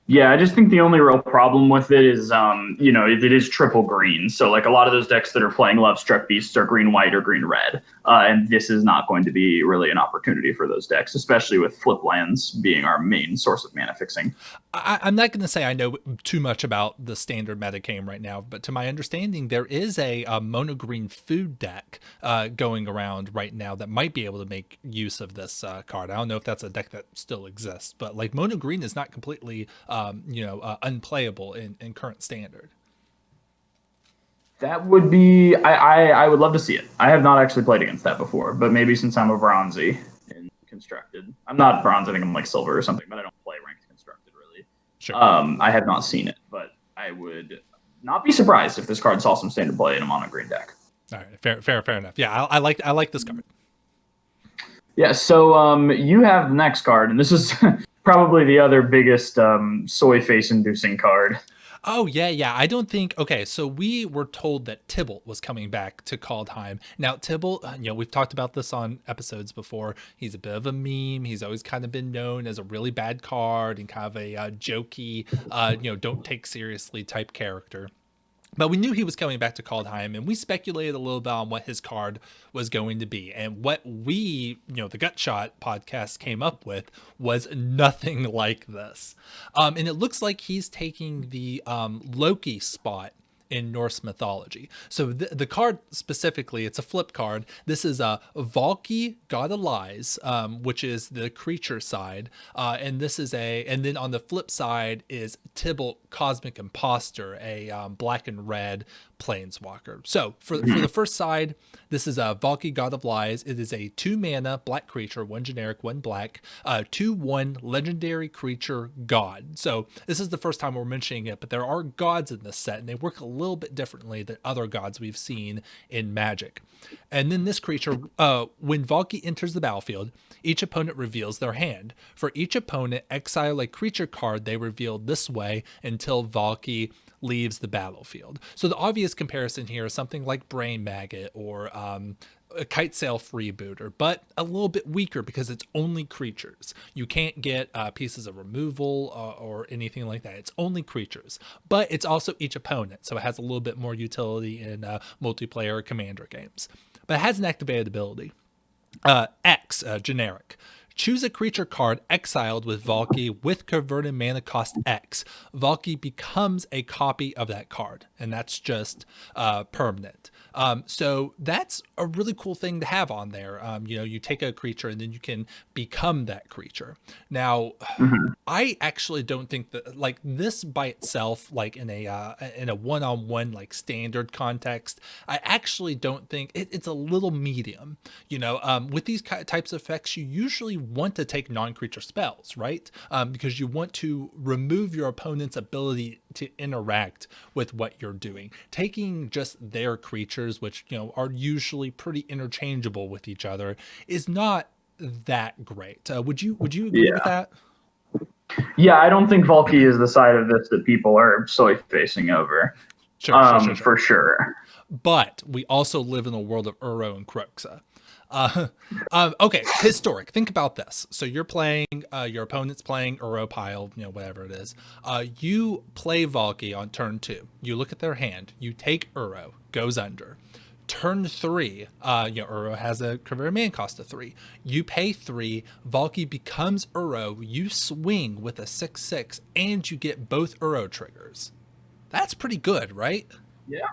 Yeah, I just think the only real problem with it is, it is triple green. So, like, a lot of those decks that are playing Lovestruck Beasts are green-white or green-red. And this is not going to be really an opportunity for those decks, especially with flip lands being our main source of mana fixing. I'm not going to say I know too much about the standard meta game right now, but to my understanding, there is a mono green food deck going around right now that might be able to make use of this card. I don't know if that's a deck that still exists, but like mono green is not completely unplayable in current standard. That would be, I would love to see it. I have not actually played against that before, but maybe since I'm a bronzy in constructed, I'm not bronze, I think I'm like silver or something, but I don't play ranked constructed really. Sure. I have not seen it, but I would not be surprised if this card saw some standard play in a mono green deck. All right, fair enough. Yeah, I like this card. Yeah, so you have the next card, and this is probably the other biggest soy face inducing card. Oh, yeah. I don't think... Okay, so we were told that Tibalt was coming back to Kaldheim. Now, Tibalt, we've talked about this on episodes before. He's a bit of a meme. He's always kind of been known as a really bad card and kind of a jokey, don't take seriously type character. But we knew he was coming back to Kaldheim, and we speculated a little bit on what his card was going to be. And what we, the Gutshot podcast came up with was nothing like this. And it looks like he's taking the Loki spot in Norse mythology. So the card specifically, it's a flip card. This is a Valki, God of Lies, which is the creature side. And then on the flip side is Tibalt, Cosmic Imposter, a black and red planeswalker. So for the first side, this is a Valki, God of Lies. It is a 2 mana black creature, 1 generic, 1 black, 2/1 legendary creature god. So this is the first time we're mentioning it, but there are gods in this set, and they work a little bit differently than other gods we've seen in Magic. And then this creature, when Valki enters the battlefield, each opponent reveals their hand. For each opponent, exile a creature card they revealed this way until Valki leaves the battlefield. So the obvious comparison here is something like Brain Maggot or a Kite Sail Freebooter, but a little bit weaker because it's only creatures. You can't get pieces of removal or anything like that. It's only creatures, but it's also each opponent, so it has a little bit more utility in multiplayer commander games. But it has an activated ability. X, generic. Choose a creature card exiled with Valki with converted mana cost X. Valki becomes a copy of that card, and that's just permanent. So that's a really cool thing to have on there. You take a creature and then you can become that creature. Now, Mhm. I actually don't think that like this by itself, like in a one-on-one like standard context, I actually don't think it's a little medium. With these types of effects, you usually want to take non-creature spells, right? Because you want to remove your opponent's ability to interact with what you're doing. Taking just their creatures, which are usually pretty interchangeable with each other, is not that great. Would you agree with Yeah. that? Yeah, I don't think Valky is the side of this that people are soy facing over. Sure. For sure. But we also live in a world of Uro and Croxa. Uh, okay, historic. Think about this. So you're playing, your opponent's playing Uro pile, whatever it is. You play Valky on turn 2. You look at their hand. You take Uro, goes under. Turn 3, Uro has a Cavalier Man cost of 3. You pay 3, Valky becomes Uro, you swing with a 6/6, and you get both Uro triggers. That's pretty good, right? Yeah,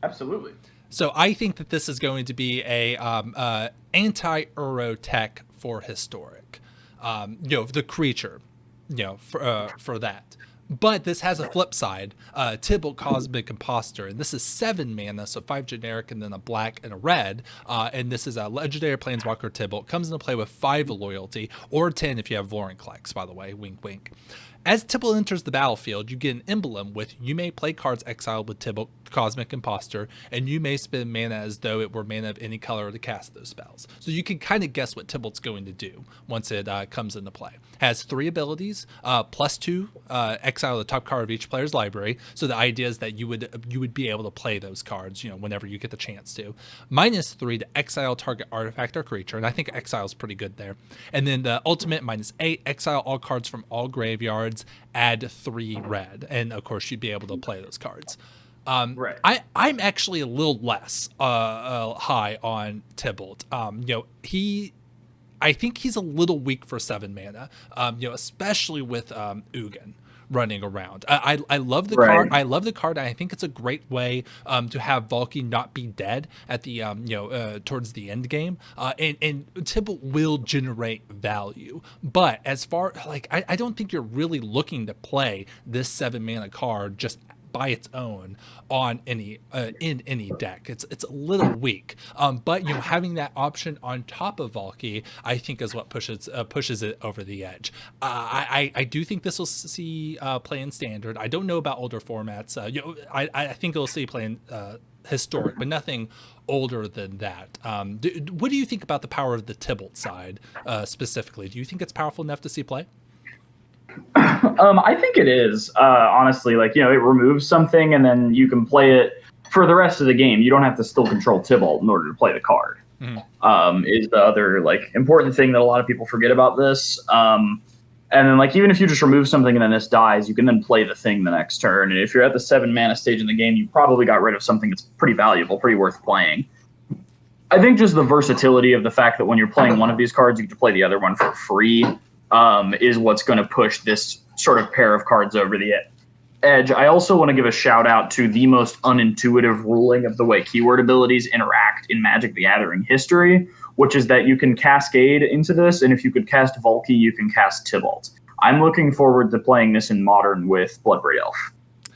absolutely. So I think that this is going to be a anti-Uro tech for historic. The creature, for that. But this has a flip side. Tybalt Cosmic Imposter, and this is 7 mana, so 5 generic and then a black and a red. And this is a legendary Planeswalker Tybalt. Comes into play with 5 loyalty, or 10 if you have Vorinclex, by the way. Wink, wink. As Tybalt enters the battlefield, you get an emblem with you may play cards exiled with Tybalt Cosmic Imposter, and you may spend mana as though it were mana of any color to cast those spells. So you can kind of guess what Tybalt's going to do once it comes into play. Has 3 abilities, +2, exile the top card of each player's library. So the idea is that you would be able to play those cards, whenever you get the chance to. -3 to exile target artifact or creature, and I think exile is pretty good there. And then the ultimate -8, exile all cards from all graveyards, add 3 red, and of course you'd be able to play those cards. Right. I'm actually a little less high on Tybalt. I think he's a little weak for 7 mana, especially with Ugin running around. I love the Right. card. I love the card. I think it's a great way to have Valky not be dead at the towards the end game. And Tybalt will generate value. But as far I don't think you're really looking to play this 7 mana card just by its own on any in any deck. It's a little weak. But having that option on top of Valky, I think is what pushes it over the edge. I do think this will see play in standard. I don't know about older formats. I think it'll see play in historic, but nothing older than that. What do you think about the power of the Tybalt side specifically? Do you think it's powerful enough to see play? I think it is, honestly. It removes something, and then you can play it for the rest of the game. You don't have to still control Tybalt in order to play the card. Is the other important thing that a lot of people forget about this. And then even if you just remove something and then this dies, you can then play the thing the next turn. And if you're at the 7 mana stage in the game, you probably got rid of something that's pretty valuable, pretty worth playing. I think just the versatility of the fact that when you're playing one of these cards, you get to play the other one for free. Is what's going to push this sort of pair of cards over the edge. I also want to give a shout out to the most unintuitive ruling of the way keyword abilities interact in Magic the Gathering history, which is that you can cascade into this, and if you could cast Valky, you can cast Tybalt. I'm looking forward to playing this in Modern with Bloodbraid Elf.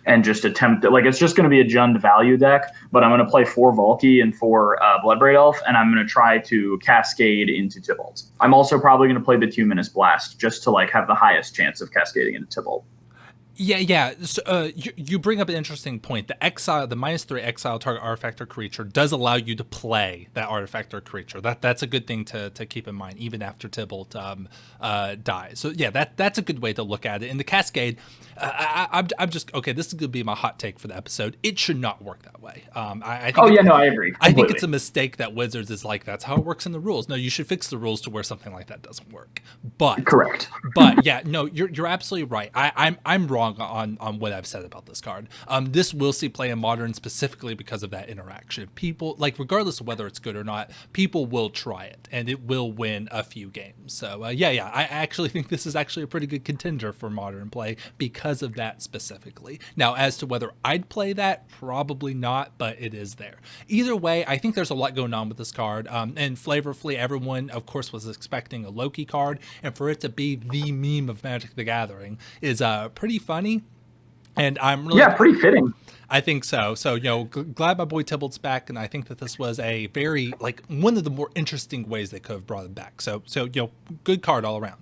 And just attempt it. It's just going to be a Jund value deck, but I'm going to play 4 Valky and 4 Bloodbraid Elf, and I'm going to try to cascade into Tybalt. I'm also probably going to play the Tuminous Blast just to have the highest chance of cascading into Tybalt. Yeah. So, you bring up an interesting point. The -3 exile target artifact or creature does allow you to play that artifact or creature. That's a good thing to keep in mind, even after Tybalt dies. So yeah, that's a good way to look at it. In the Cascade, I'm just okay. This is going to be my hot take for the episode. It should not work that way. I think. I agree. Completely. I think it's a mistake that Wizards is that's how it works in the rules. No, you should fix the rules to where something like that doesn't work. But correct. But yeah, no, you're absolutely right. I'm wrong wrong on what I've said about this card. This will see play in Modern specifically because of that interaction. People, like, regardless of whether it's good or not, people will try it, and it will win a few games. So yeah, I actually think this is actually a pretty good contender for Modern play because of that specifically. Now, as to whether I'd play that, probably not, but it is there. Either way, I think there's a lot going on with this card. And flavorfully, everyone, of course, was expecting a Loki card, and for it to be the meme of Magic the Gathering is pretty funny. And I'm really pretty fitting. I think so. So, glad my boy Tybalt's back, and I think that this was a very, like, one of the more interesting ways they could have brought him back. So good card all around.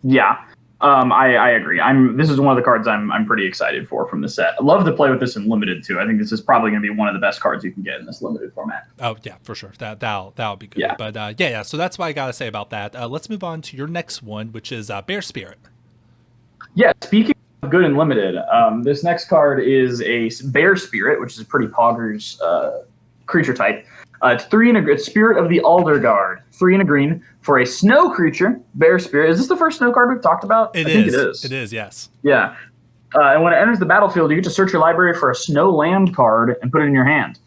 Yeah. I agree. This is one of the cards I'm pretty excited for from the set. I love to play with this in limited too. I think this is probably going to be one of the best cards you can get in this limited format. Oh yeah, for sure. That'll be good. Yeah. But yeah. So that's what I gotta say about that. Let's move on to your next one, which is Bear Spirit. Yeah. Speaking of good and limited, this next card is a Bear Spirit, which is a pretty poggers creature type. It's 3 and it's Spirit of the Alder Guard, 3 and a green for a snow creature, Bear Spirit. Is this the first snow card we've talked about? I think it is. It is, yes. Yeah. And when it enters the battlefield, you get to search your library for a snow land card and put it in your hand.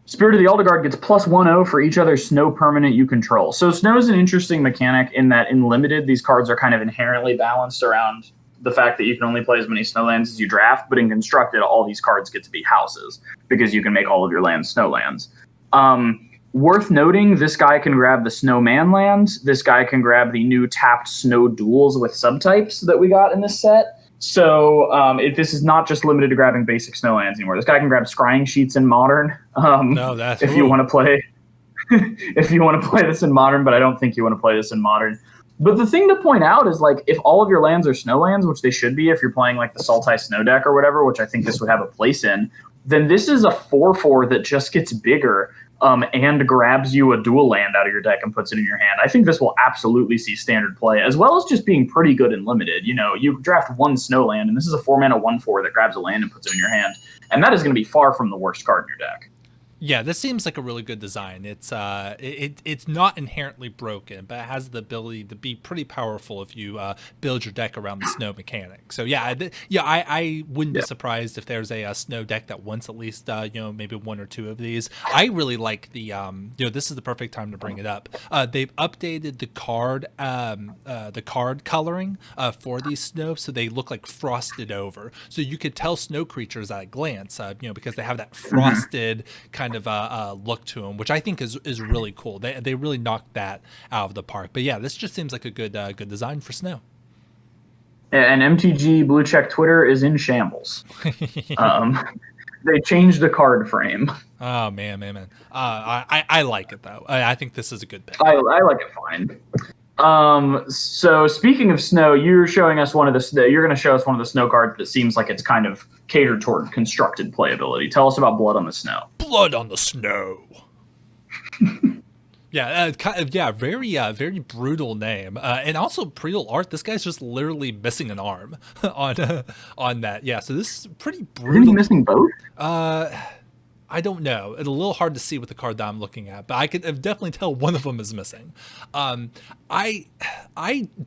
Spirit of the Alder Guard gets +1/0 for each other snow permanent you control. So snow is an interesting mechanic in that in limited, these cards are kind of inherently balanced around the fact that you can only play as many snow lands as you draft, but in constructed, all these cards get to be houses because you can make all of your lands snow lands. Worth noting, this guy can grab the Snowman lands. This guy can grab the new tapped Snow Duels with subtypes that we got in this set. So this is not just limited to grabbing basic snow lands anymore. This guy can grab Scrying Sheets in Modern. No, that's if you want to play, if you want to play this in Modern, but I don't think you want to play this in Modern. But the thing to point out is, like, if all of your lands are snow lands, which they should be if you're playing like the Sultai Snow deck or whatever, which I think this would have a place in, then this is a 4/4 that just gets bigger. And grabs you a dual land out of your deck and puts it in your hand. I think this will absolutely see standard play, as well as just being pretty good and limited. You draft one snow land, and this is a 4-mana 1/4 that grabs a land and puts it in your hand. And that is going to be far from the worst card in your deck. Yeah, this seems like a really good design. It's it's not inherently broken, but it has the ability to be pretty powerful if you build your deck around the snow mechanic. So I wouldn't be surprised if there's a snow deck that wants at least maybe 1 or 2 of these. I really like the this is the perfect time to bring it up. They've updated the card coloring for these snow, so they look like frosted over. So you could tell snow creatures at a glance, because they have that frosted kind of look to them, which I think is really cool. They really knocked that out of the park. But yeah, this just seems like a good design for snow. And MTG Blue Check Twitter is in shambles. They changed the card frame. Oh man. I like it though. I think this is a good pick. I like it fine. So speaking of snow, you're showing us you're going to show us one of the snow cards that seems like it's kind of catered toward constructed playability. Tell us about Blood on the Snow. Blood on the Snow. Very brutal name, and also brutal art. This guy's just literally missing an arm on that. Yeah, so this is pretty brutal. Is he missing both? I don't know. It's a little hard to see with the card that I'm looking at, but I could definitely tell one of them is missing. I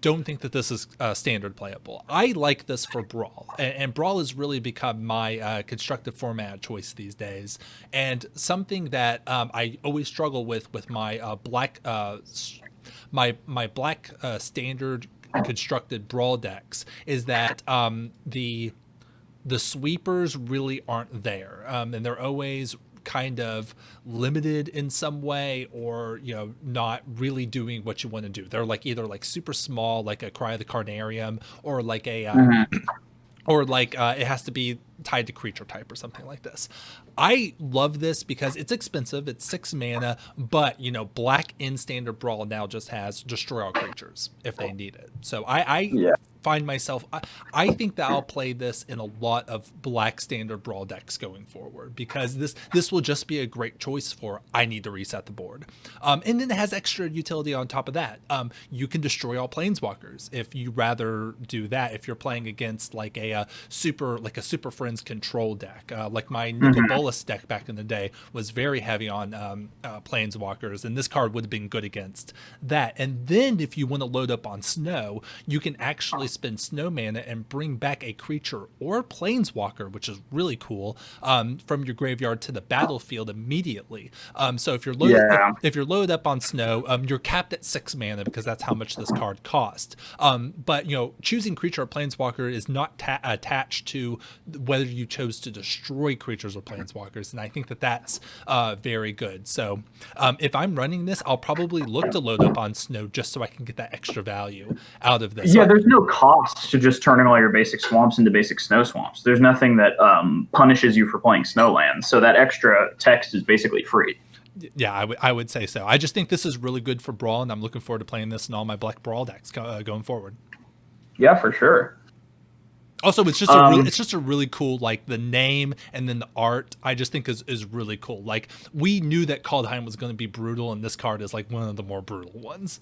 don't think that this is standard playable. I like this for Brawl, and Brawl has really become my constructive format choice these days. And something that I always struggle with my black my black standard constructed Brawl decks is that the sweepers really aren't there, and they're always kind of limited in some way, or not really doing what you want to do. They're either super small, like a Cry of the Carnarium, or like a or it has to be tied to creature type or something like this. I love this because it's expensive. It's 6 mana, but black in standard Brawl now just has destroy all creatures if they need it. So I find myself, I think that I'll play this in a lot of black standard Brawl decks going forward, because this will just be a great choice for I need to reset the board. And then it has extra utility on top of that. You can destroy all planeswalkers if you rather do that, if you're playing against a super Friends control deck. Like my Nicol Bolas deck back in the day was very heavy on planeswalkers, and this card would have been good against that. And then if you want to load up on snow, you can actually spend snow mana and bring back a creature or planeswalker, which is really cool, from your graveyard to the battlefield immediately. So if you're loaded, Yeah. if you're loaded up on snow, you're capped at 6 mana because that's how much this card cost. But choosing creature or planeswalker is not attached to whether you chose to destroy creatures or planeswalkers, and I think that that's very good. So if I'm running this, I'll probably look to load up on snow just so I can get that extra value out of this. Yeah, there's no cost to just turning all your basic swamps into basic snow swamps. There's nothing that punishes you for playing snowlands, so that extra text is basically free. Yeah, I would say so. I just think this is really good for Brawl, and I'm looking forward to playing this in all my Black Brawl decks going forward. Yeah, for sure. Also, it's just a really cool, like, the name and then the art. I just think is really cool. Like, we knew that Kaldheim was going to be brutal, and this card is like one of the more brutal ones.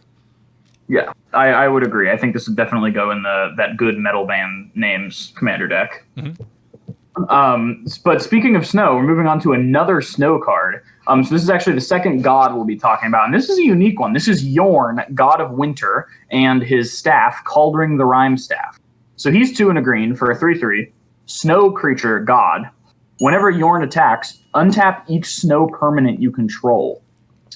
Yeah, I would agree. I think this would definitely go in that good metal band names commander deck. Mm-hmm. But speaking of snow, we're moving on to another snow card. So this is actually the second god we'll be talking about, and this is a unique one. This is Yorn, god of winter, and his staff, Kaldring the Rime Staff. So he's 2 and a green for a 3/3 snow creature god. Whenever Yorn attacks, untap each snow permanent you control.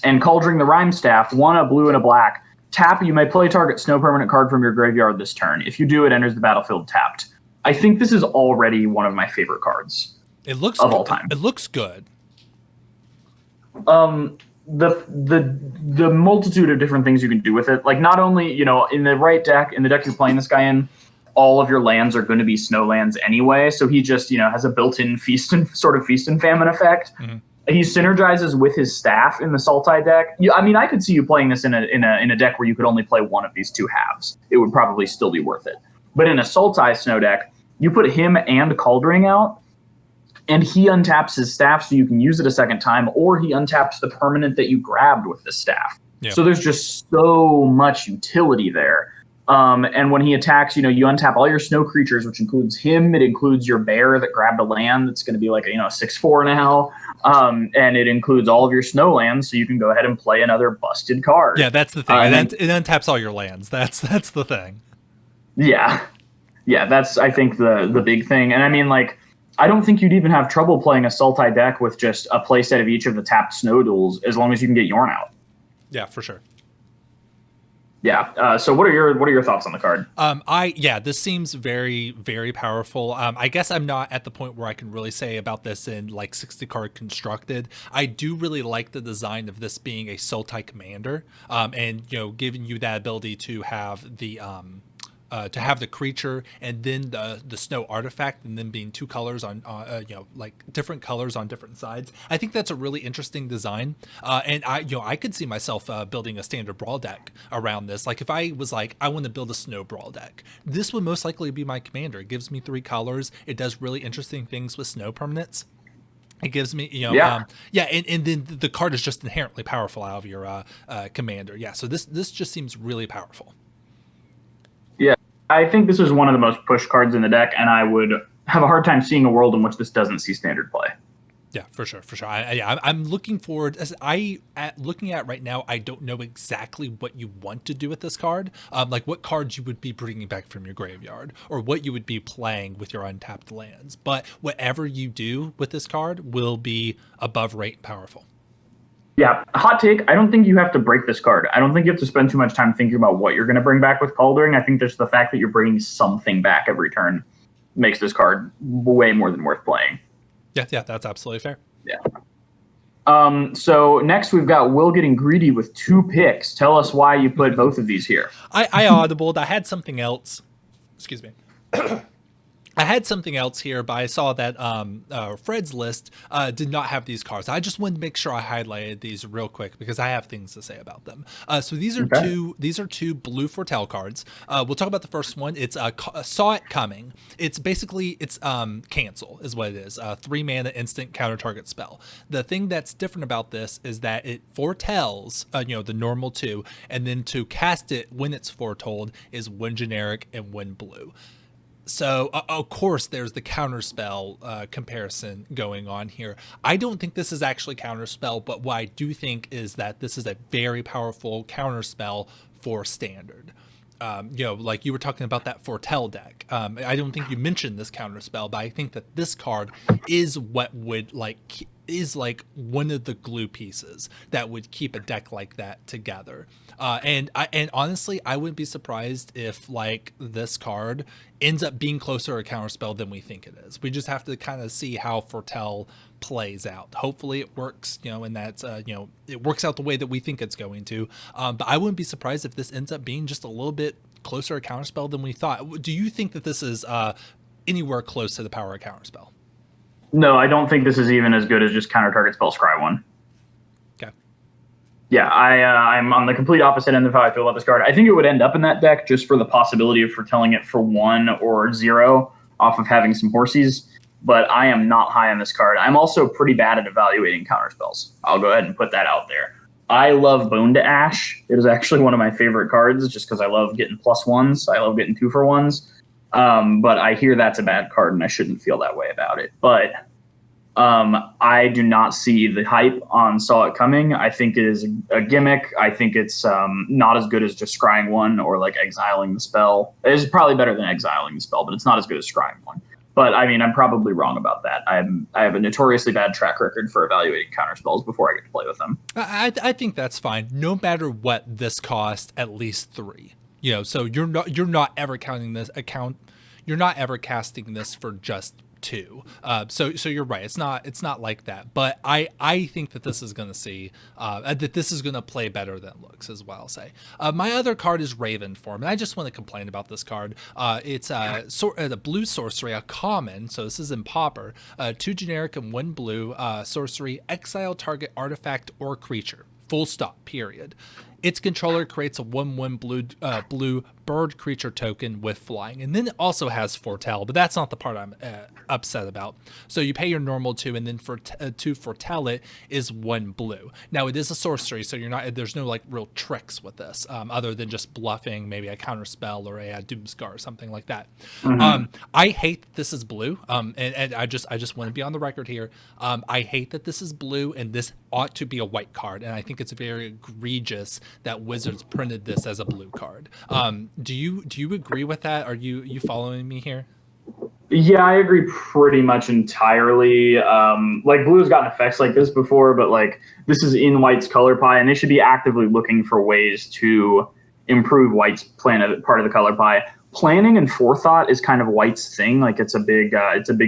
And Kaldring the Rime Staff, 1 a blue and a black. Tap, you may play target snow permanent card from your graveyard this turn. If you do, it enters the battlefield tapped. I think this is already one of my favorite cards. It looks of all time. It looks good. The multitude of different things you can do with it. Like, not only, in the right deck, in the deck you're playing this guy in, all of your lands are going to be snowlands anyway. So he just, has a built-in feast and famine effect. Mm-hmm. He synergizes with his staff in the Sultai deck. I could see you playing this in a deck where you could only play one of these 2 halves. It would probably still be worth it. But in a Sultai snow deck, you put him and Kaldring out, and he untaps his staff so you can use it a second time, or he untaps the permanent that you grabbed with the staff. Yeah. So there's just so much utility there. And when he attacks, you untap all your snow creatures, which includes him. It includes your bear that grabbed a land that's going to be like a 6/4 now. And it includes all of your snow lands, so you can go ahead and play another busted card. Yeah, that's the thing. It untaps all your lands. That's the thing. Yeah. Yeah, that's, I think, the big thing. And I don't think you'd even have trouble playing a Sultai deck with just a playset of each of the tapped snow duels, as long as you can get Yorn out. Yeah, for sure. Yeah. So what are your thoughts on the card? This seems very, very powerful. I guess I'm not at the point where I can really say about this in like 60 card constructed. I do really like the design of this being a Sultai commander, and giving you that ability to have the creature and then the snow artifact, and then being 2 colors on like different colors on different sides. I think that's a really interesting design, and I could see myself building a standard brawl deck around this. Like, if I was like, I want to build a snow brawl deck, this would most likely be my commander. It gives me 3 colors. It does really interesting things with snow permanents. It gives me, and then the card is just inherently powerful out of your commander. Yeah, so this just seems really powerful. Yeah, I think this is one of the most pushed cards in the deck, and I would have a hard time seeing a world in which this doesn't see standard play. Yeah, for sure. I'm looking forward. Looking at right now, I don't know exactly what you want to do with this card. Like what cards you would be bringing back from your graveyard, or what you would be playing with your untapped lands. But whatever you do with this card will be above rate and powerful. Yeah, hot take. I don't think you have to break this card. I don't think you have to spend too much time thinking about what you're going to bring back with Kaldring. I think just the fact that you're bringing something back every turn makes this card way more than worth playing. Yeah, that's absolutely fair. Yeah. So next we've got Will getting greedy with 2 picks. Tell us why you put both of these here. I audibled. I had something else. Excuse me. I had something else here, but I saw that Fred's list did not have these cards. I just wanted to make sure I highlighted these real quick because I have things to say about them. So these are two blue Foretell cards. We'll talk about the first one. It's Saw It Coming. It's basically cancel is what it is. 3 mana instant counter target spell. The thing that's different about this is that it foretells the normal 2, and then to cast it when it's foretold is 1 generic and 1 blue. So, of course, there's the counterspell comparison going on here. I don't think this is actually counterspell, but what I do think is that this is a very powerful counterspell for standard. like you were talking about that Foretell deck. I don't think you mentioned this counterspell, but I think that this card is what would is like one of the glue pieces that would keep a deck like that together. And honestly, I wouldn't be surprised if like this card ends up being closer a counterspell than we think it is. We just have to kind of see how Foretell plays out. Hopefully it works, and that's it works out the way that we think it's going to. But I wouldn't be surprised if this ends up being just a little bit closer a counterspell than we thought. Do you think that this is anywhere close to the power of counterspell? No, I don't think this is even as good as just counter target spell scry one. Okay. Yeah, I'm on the complete opposite end of how I feel about this card. I think it would end up in that deck just for the possibility of foretelling it for 1 or 0 off of having some horsies. But I am not high on this card. I'm also pretty bad at evaluating counterspells. I'll go ahead and put that out there. I love Bone to Ash. It is actually one of my favorite cards just because I love getting +1s. I love getting 2-for-1s. But I hear that's a bad card, and I shouldn't feel that way about it. But I do not see the hype on Saw It Coming. I think it is a gimmick. I think it's not as good as just scrying one or like exiling the spell. It is probably better than exiling the spell, but it's not as good as scrying one. But I mean, I'm probably wrong about that. I have a notoriously bad track record for evaluating counterspells before I get to play with them. I think that's fine. No matter what, this cost at least 3. So you're not ever counting this account. You're not ever casting this for just 2. So you're right. It's not like that. But I think that this is going to see that this is going to play better than it looks as well. Say my other card is Raven Form, and I just want to complain about this card. It's the blue sorcery, a common. So this is in Pauper. 2 generic and 1 blue sorcery. Exile target artifact or creature. Full stop. Period. Its controller creates a 1/1 blue bird creature token with flying, and then it also has Foretell, but that's not the part I'm upset about. So you pay your normal 2, and then to Foretell it is 1 blue. Now it is a sorcery, so there's no like real tricks with this, other than just bluffing maybe a counter spell or a Doomscar or something like that. Mm-hmm. I hate that this is blue, and I just want to be on the record here. I hate that this is blue, and this ought to be a white card, and I think it's very egregious that Wizards printed this as a blue card. Do you agree with that? Are you following me here? Yeah, I agree pretty much entirely. Like Blue's gotten effects like this before, but like this is in White's color pie, and they should be actively looking for ways to improve White's part of the color pie. Planning and forethought is kind of White's thing. Like it's a big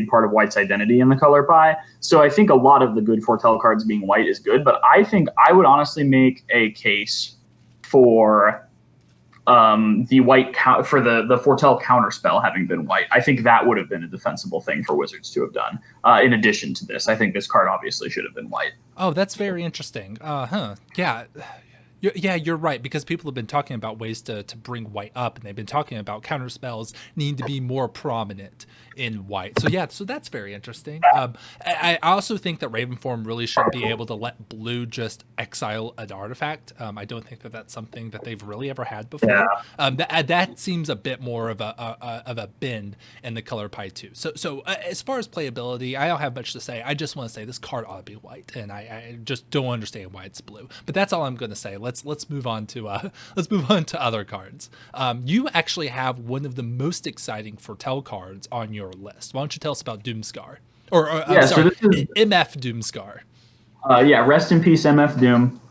part of White's identity in the color pie. So I think a lot of the good Foretell cards being White is good, but I think I would honestly make a case for the white for the Foretell counterspell having been White. I think that would have been a defensible thing for Wizards to have done. In addition to this, I think this card obviously should have been White. Oh, that's very interesting. Yeah. Yeah, you're right, because people have been talking about ways to bring White up, and they've been talking about counterspells need to be more prominent in White. So that's very interesting. I also think that Raven Form really should be able to let Blue just exile an artifact. I don't think that that's something that they've really ever had before. Yeah. That seems a bit more of a bend in the color pie too. So as far as playability, I don't have much to say. I just want to say this card ought to be White, and I just don't understand why it's blue. But that's all I'm going to say. Let's move on to other cards. You actually have one of the most exciting Foretell cards on your list. Why don't you tell us about Doomscar? I'm sorry, so this is MF Doomscar. Rest in peace, MF Doom.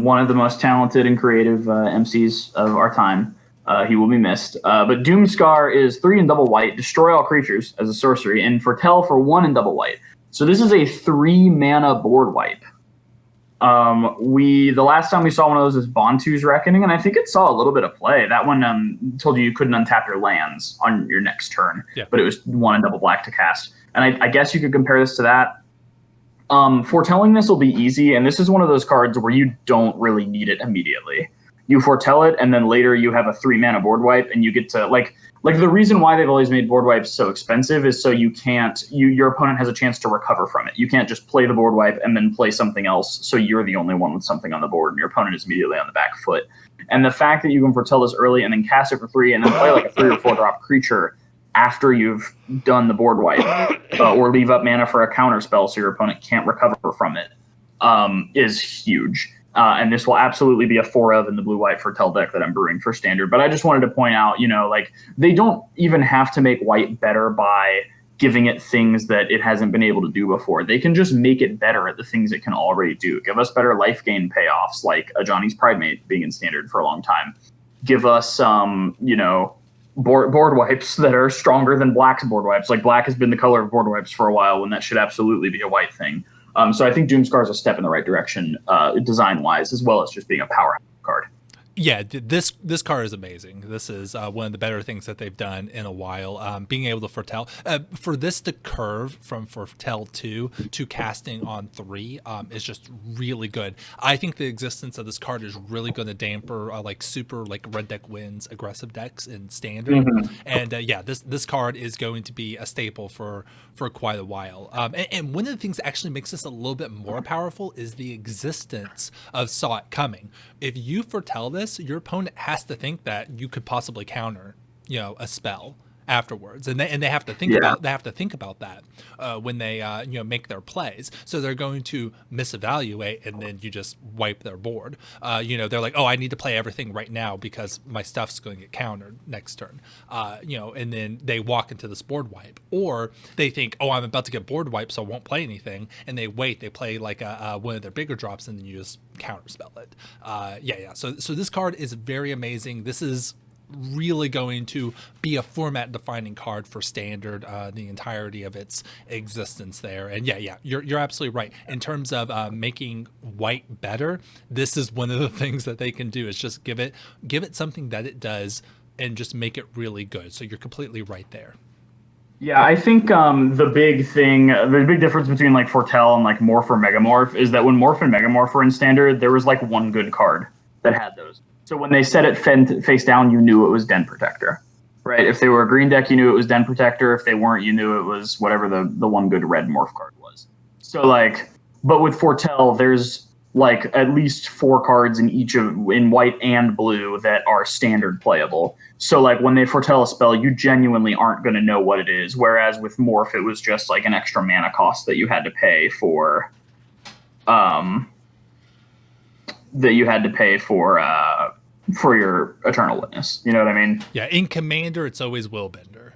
One of the most talented and creative MCs of our time. He will be missed. But Doomscar is 3 and double white, destroy all creatures as a sorcery, and Foretell for 1 and double white. So this is a 3 mana board wipe. The last time we saw one of those is Bontu's Reckoning, and I think it saw a little bit of play. That one told you couldn't untap your lands on your next turn, but it was 1 and double black to cast. And I guess you could compare this to that. Foretelling this will be easy, and this is one of those cards where you don't really need it immediately. You foretell it, and then later you have a 3 mana board wipe, and you get to like the reason why they've always made board wipes so expensive is so your opponent has a chance to recover from it. You can't just play the board wipe and then play something else, so you're the only one with something on the board, and your opponent is immediately on the back foot. And the fact that you can foretell this early and then cast it for 3 and then play like a 3 or 4 drop creature after you've done the board wipe, or leave up mana for a counter spell so your opponent can't recover from it, is huge. And this will absolutely be a 4 of in the blue-white Foretell deck that I'm brewing for Standard. But I just wanted to point out, like they don't even have to make white better by giving it things that it hasn't been able to do before. They can just make it better at the things it can already do. Give us better life gain payoffs, like a Johnny's Pridemate being in Standard for a long time. Give us board wipes that are stronger than Black's board wipes. Like Black has been the color of board wipes for a while when that should absolutely be a white thing. So I think Doomscar is a step in the right direction design-wise, as well as just being a powerhouse card. Yeah, this card is amazing. This is one of the better things that they've done in a while. Being able to foretell, for this to curve from foretell 2 to casting on 3 is just really good. I think the existence of this card is really going to damper super red deck wins aggressive decks in Standard. And this card is going to be a staple for quite a while. And one of the things that actually makes this a little bit more powerful is the existence of Saw It Coming. If you foretell this, your opponent has to think that you could possibly counter, a spell afterwards, and they have to think about that when they make their plays. So they're going to misevaluate, and then you just wipe their board. They're like, oh, I need to play everything right now because my stuff's going to get countered next turn. And then they walk into this board wipe, or they think, oh, I'm about to get board wiped, so I won't play anything, and they wait. They play like one of their bigger drops, and then you just counterspell it. So this card is very amazing. This is really going to be a format defining card for Standard the entirety of its existence there. And you're absolutely right in terms of making white better. This is one of the things that they can do, is just give it something that it does and just make it really good. So you're completely right there. Yeah, I think the big difference between like Foretell and like Morph or Megamorph is that when Morph and Megamorph were in Standard, there was like one good card that had those. So when they set it face down, you knew it was Den Protector, right? If they were a green deck, you knew it was Den Protector. If they weren't, you knew it was whatever the one good red morph card was. So but with Foretell, there's like at least 4 cards in white and blue that are Standard playable. So like when they foretell a spell, you genuinely aren't going to know what it is. Whereas with Morph, it was just like an extra mana cost that you had to pay for. For your Eternal Witness. You know what I mean? Yeah, in Commander, it's always Willbender.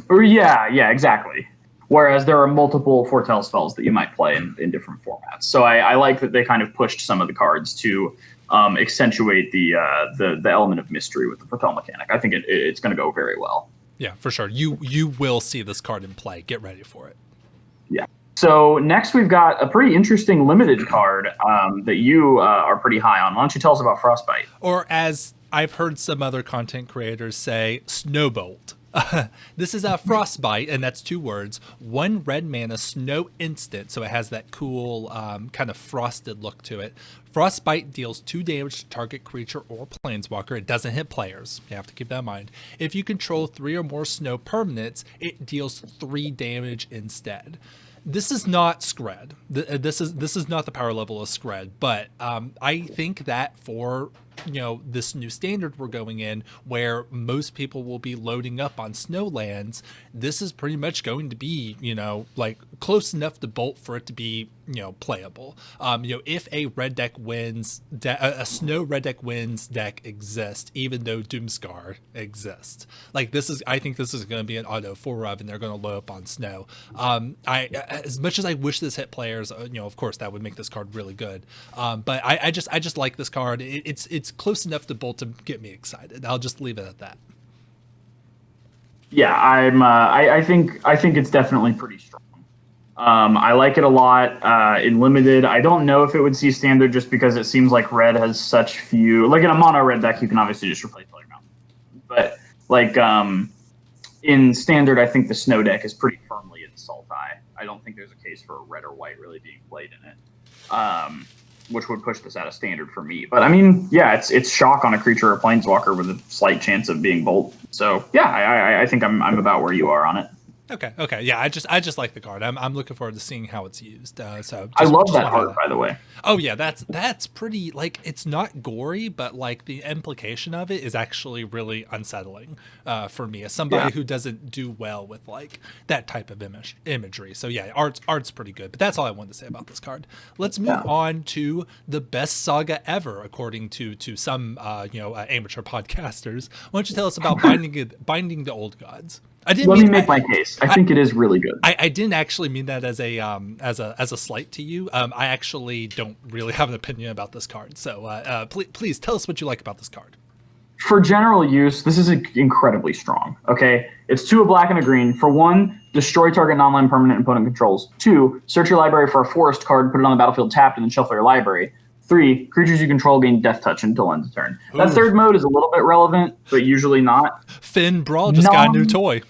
Or yeah, exactly. Whereas there are multiple foretell spells that you might play in different formats. So I like that they kind of pushed some of the cards to accentuate the element of mystery with the foretell mechanic. I think it's going to go very well. Yeah, for sure. You will see this card in play. Get ready for it. Yeah. So next we've got a pretty interesting limited card that you are pretty high on. Why don't you tell us about Frostbite? Or as I've heard some other content creators say, Snowbolt. This is a Frostbite, and that's 2 words. 1 red mana snow instant, so it has that cool kind of frosted look to it. Frostbite deals 2 damage to target creature or planeswalker. It doesn't hit players. You have to keep that in mind. If you control 3 or more snow permanents, it deals 3 damage instead. This is not Skred. This is not the power level of Skred, but I think that for this new Standard we're going in, where most people will be loading up on Snowlands, this is pretty much going to be like close enough to Bolt for it to be playable. If a red deck wins, a Snow red deck wins deck exists, even though Doomscar exists, I think this is going to be an auto 4-of, and they're going to load up on Snow. As much as I wish this hit players, of course that would make this card really good. But I just like this card. It's close enough to Bolt to get me excited. I'll just leave it at that. Yeah, I think it's definitely pretty strong. I like it a lot in limited. I don't know if it would see Standard just because it seems like red has such few. Like in a mono red deck, you can obviously just replace Plague Mountain. But in Standard, I think the Snow deck is pretty firmly in Sultai. I don't think there's a case for red or white really being played in it, which would push this out of Standard for me. But I mean, yeah, it's shock on a creature or planeswalker with a slight chance of being Bolt. So yeah, I think I'm about where you are on it. Okay, yeah. I just like the card. I'm looking forward to seeing how it's used. So I love just that want to art, highlight. by the way. Oh yeah, that's pretty. Like it's not gory, but like the implication of it is actually really unsettling for me as Yeah. somebody who doesn't do well with like that type of imagery. So yeah, art's pretty good. But that's all I wanted to say about this card. Let's move Yeah. on to the best saga ever, according to some amateur podcasters. Why don't you tell us about binding the old gods? I didn't Let mean me make my case. I I, think it is really good. I didn't actually mean that as a slight to you. I actually don't really have an opinion about this card. So please tell us what you like about this card. For general use, this is incredibly strong. Okay, it's two, a black and a green. For one, destroy target non-land permanent opponent controls. Two, search your library for a forest card, put it on the battlefield tapped, and then shuffle your library. Three, creatures you control gain death touch until end of turn. That Ooh, third mode is a little bit relevant, but usually not. Finn Brawl just got a new Non toy.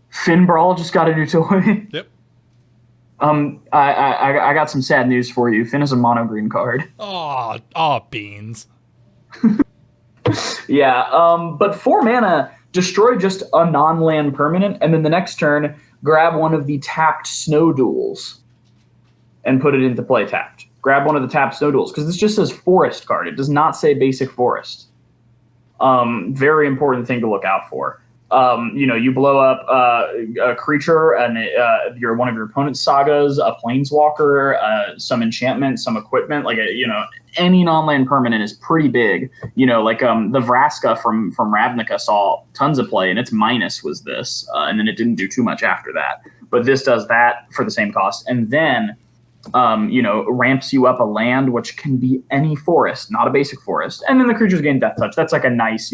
Finn Brawl just got a new toy. Yep. I got some sad news for you. Finn is a mono green card. Beans. Yeah, but 4 mana, destroy just a non-land permanent, and then the next turn, grab one of the tapped snow duels and put it into play tapped. Grab one of the tapped snow duels, because this just says forest card. It does not say basic forest. Very important thing to look out for. You blow up a creature and you're one of your opponent's sagas, a planeswalker, some enchantment, some equipment, like any non-land permanent is pretty big. The Vraska from Ravnica saw tons of play, and its minus was this, and then it didn't do too much after that. But this does that for the same cost, and then ramps you up a land, which can be any forest, not a basic forest, and then the creatures gain death touch. That's like a nice,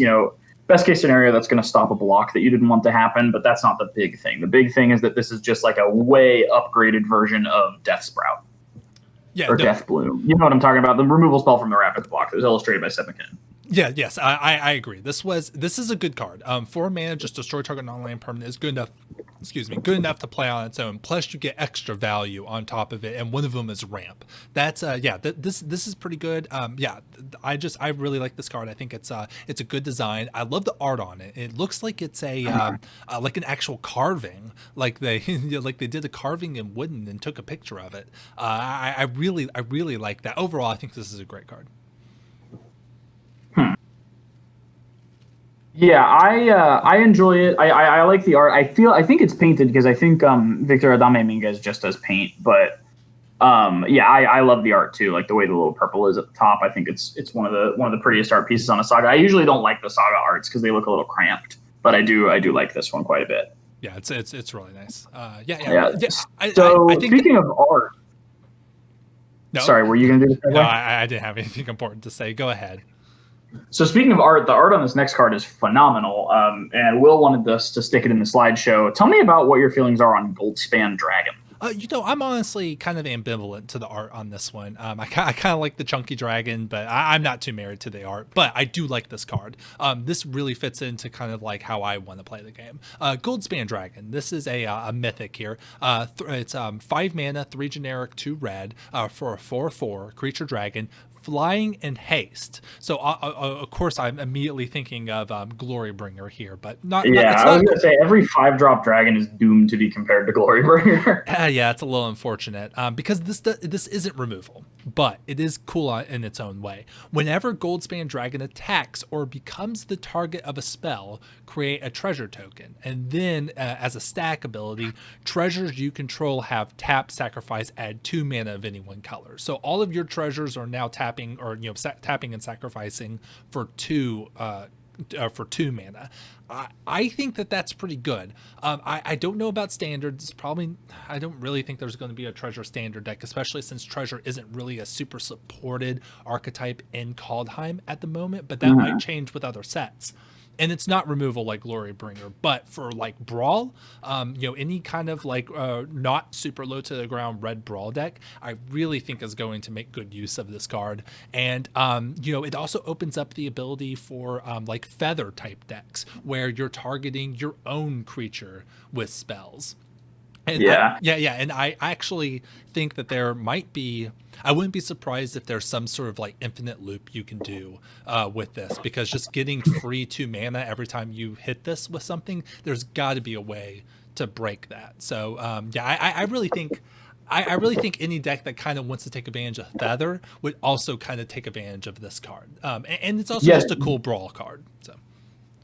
best case scenario that's going to stop a block that you didn't want to happen, but that's not the big thing. The big thing is that this is just like a way upgraded version of Death Sprout Yeah. or No, Death Bloom. You know what I'm talking about? The removal spell from the Rapid block that was illustrated by Seth McKinnon. Yeah, yes, I agree. This is a good card. 4 mana, just destroy target non-land permanent is good enough. Excuse me, good enough to play on its own. Plus, you get extra value on top of it, and one of them is ramp. That's this is pretty good. I really like this card. I think it's a good design. I love the art on it. It looks like it's like an actual carving, like they like they did a carving in wooden and took a picture of it. I really like that. Overall, I think this is a great card. Yeah, I enjoy it. I like the art. I think it's painted because I think Victor Adame Minguez just does paint. But I love the art too. Like the way the little purple is at the top. I think it's one of the prettiest art pieces on a saga. I usually don't like the saga arts because they look a little cramped, but I do like this one quite a bit. Yeah, it's really nice. Yeah. I think Speaking of art, no, sorry, were you going to do this? no, I didn't have anything important to say. Go ahead. So speaking of art, the art on this next card is phenomenal. And Will wanted us to stick it in the slideshow. Tell me about what your feelings are on Goldspan Dragon. I'm honestly kind of ambivalent to the art on this one. I kind of like the chunky dragon, but I'm not too married to the art. But I do like this card. This really fits into kind of like how I want to play the game. Goldspan Dragon. This is a mythic here. It's 5 mana, 3 generic, 2 red for a 4/4 creature dragon. Flying and haste. So of course I'm immediately thinking of Glorybringer here, but not. Yeah, It's I was not. going to say every 5-drop dragon is doomed to be compared to Glorybringer. Yeah, it's a little unfortunate because this isn't removal, but it is cool in its own way. Whenever Goldspan Dragon attacks or becomes the target of a spell, create a treasure token, and then as a stack ability, treasures you control have tap, sacrifice, add 2 mana of any one color. So all of your treasures are now tapping tapping and sacrificing for 2 mana. I think that's pretty good. I don't know about standards. I don't really think there's going to be a treasure standard deck, especially since treasure isn't really a super supported archetype in Kaldheim at the moment, but that might change with other sets. And it's not removal like Glorybringer, but for like Brawl, any kind of like not super low to the ground red Brawl deck, I really think is going to make good use of this card. And it also opens up the ability for like feather type decks where you're targeting your own creature with spells. And Yeah. and I actually think that there might be. I wouldn't be surprised if there's some sort of like infinite loop you can do with this, because just getting free 2 mana every time you hit this with something, there's got to be a way to break that. So I really think. I really think any deck that kind of wants to take advantage of Feather would also kind of take advantage of this card, and it's also Yes. just a cool brawl card. So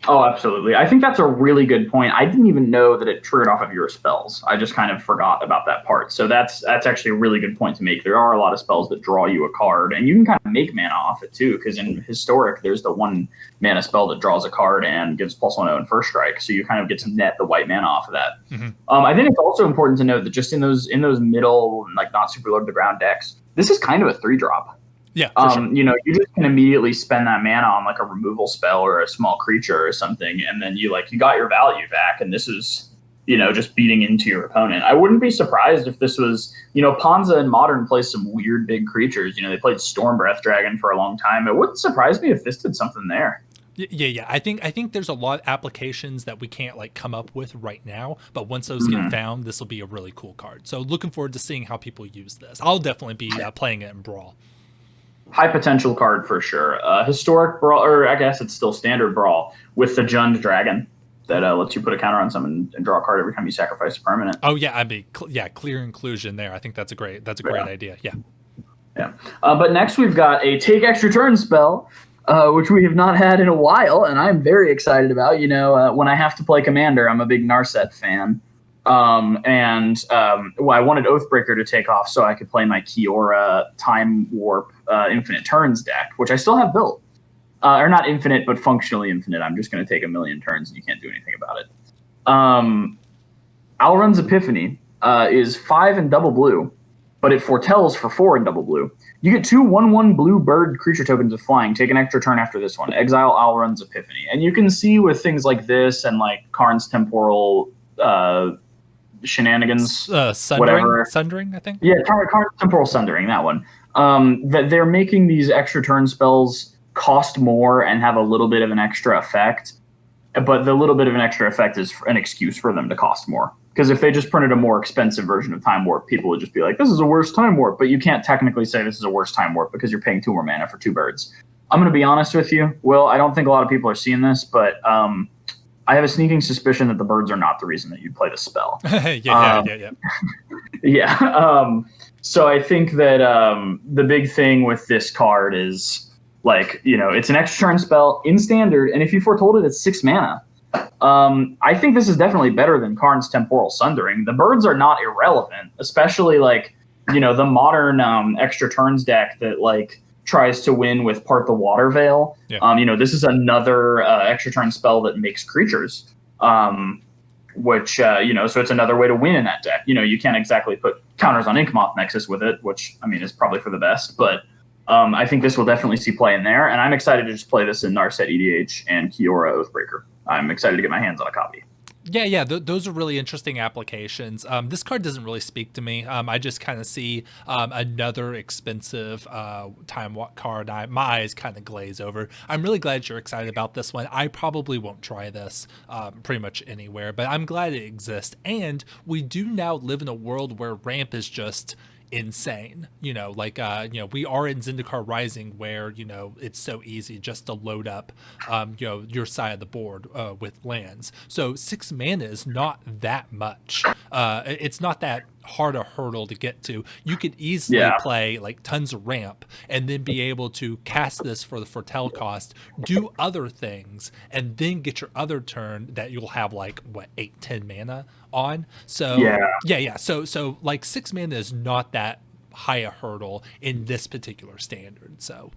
Oh, absolutely. I think that's a really good point. I didn't even know that it triggered off of your spells. I just kind of forgot about that part. So that's actually a really good point to make. There are a lot of spells that draw you a card, and you can kind of make mana off it too. Because in Historic, there's the 1 mana spell that draws a card and gives +1/0 and first strike. So you kind of get to net the white mana off of that. mm-hmm. I think it's also important to note that just in those middle, like not super low to the ground decks, this is kind of a 3-drop. Yeah, for sure. You just can immediately spend that mana on like a removal spell or a small creature or something, and then you got your value back, and this is just beating into your opponent. I wouldn't be surprised if this was Ponza in Modern plays some weird big creatures. They played Stormbreath Dragon for a long time. It wouldn't surprise me if this did something there. Yeah. I think there's a lot of applications that we can't like come up with right now, but once those get found, this will be a really cool card. So looking forward to seeing how people use this. I'll definitely be playing it in Brawl. High potential card for sure. Historic Brawl, or I guess it's still Standard Brawl with the Jund Dragon that lets you put a counter on someone and draw a card every time you sacrifice a permanent. Oh yeah, clear inclusion there. I think that's a great idea. Yeah. Yeah. But next we've got a take extra turn spell, which we have not had in a while, and I'm very excited about. When I have to play Commander, I'm a big Narset fan. I wanted Oathbreaker to take off so I could play my Kiora Time Warp Infinite Turns deck, which I still have built. Or not infinite, but functionally infinite. I'm just going to take a million turns and you can't do anything about it. Alrund's Epiphany is 5 and double blue, but it foretells for 4 and double blue. You get 2 1/1 blue bird creature tokens with flying. Take an extra turn after this one. Exile Alrund's Epiphany. And you can see with things like this and like Karn's Temporal shenanigans, Sundering, I think. Yeah, Karn's Temporal Sundering, that one. That they're making these extra turn spells cost more and have a little bit of an extra effect, but the little bit of an extra effect is an excuse for them to cost more. Because if they just printed a more expensive version of Time Warp, people would just be like, this is a worse Time Warp. But you can't technically say this is a worse Time Warp because you're paying 2 more mana for 2 birds. I'm going to be honest with you, Will. I don't think a lot of people are seeing this, but I have a sneaking suspicion that the birds are not the reason that you'd play the spell. Yeah. So I think that the big thing with this card is it's an extra turn spell in Standard, and if you foretold it, it's 6 mana. I think this is definitely better than Karn's Temporal Sundering. The birds are not irrelevant, especially the modern extra turns deck that tries to win with Part the Water Veil. Yeah. This is another extra turn spell that makes creatures, which so it's another way to win in that deck. You can't exactly put counters on Inkmoth Nexus with it, which is probably for the best, but I think this will definitely see play in there, and I'm excited to just play this in Narset EDH and Kiora Oathbreaker. I'm excited to get my hands on a copy. Yeah, those are really interesting applications. This card doesn't really speak to me. I just kind of see another expensive Time Walk card. My eyes kind of glaze over. I'm really glad you're excited about this one. I probably won't try this pretty much anywhere, but I'm glad it exists. And we do now live in a world where ramp is just insane. We are in Zendikar Rising where it's so easy just to load up your side of the board with lands. So 6 mana is not that much. It's not that hard a hurdle to get to. You could easily play tons of ramp and then be able to cast this for the foretell cost, do other things, and then get your other turn that you'll have 8-10 mana on. So yeah. So 6 mana is not that high a hurdle in this particular Standard. So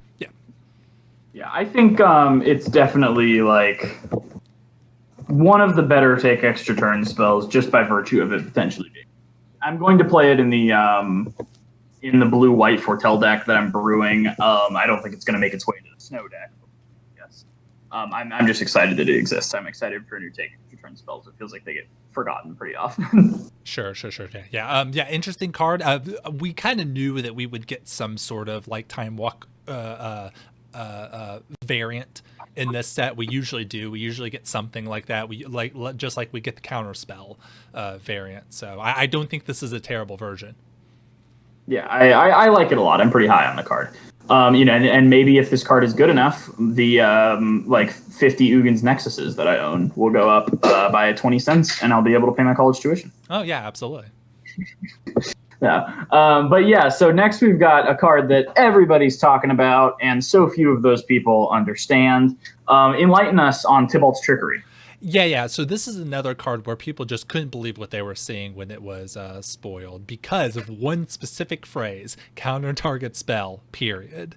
yeah, I think it's definitely one of the better take extra turn spells just by virtue of it potentially being. I'm going to play it in the blue-white foretell deck that I'm brewing. I don't think it's going to make its way to the snow deck. Yes, I'm just excited that it exists. I'm excited for new take extra turn spells. It feels like they get forgotten pretty often. Sure. Yeah. Interesting card. We kind of knew that we would get some sort of Time Walk variant in this set. We usually do. We usually get something like that. We just like we get the counter spell variant. So I don't think this is a terrible version. Yeah, I like it a lot. I'm pretty high on the card. And maybe if this card is good enough, the like 50 Ugin's Nexuses that I own will go up by 20 cents, and I'll be able to pay my college tuition. Oh yeah, absolutely. Yeah. But yeah, so next we've got a card that everybody's talking about, and so few of those people understand. Enlighten us on Tybalt's Trickery. Yeah. So this is another card where people just couldn't believe what they were seeing when it was spoiled because of one specific phrase: counter target spell, period.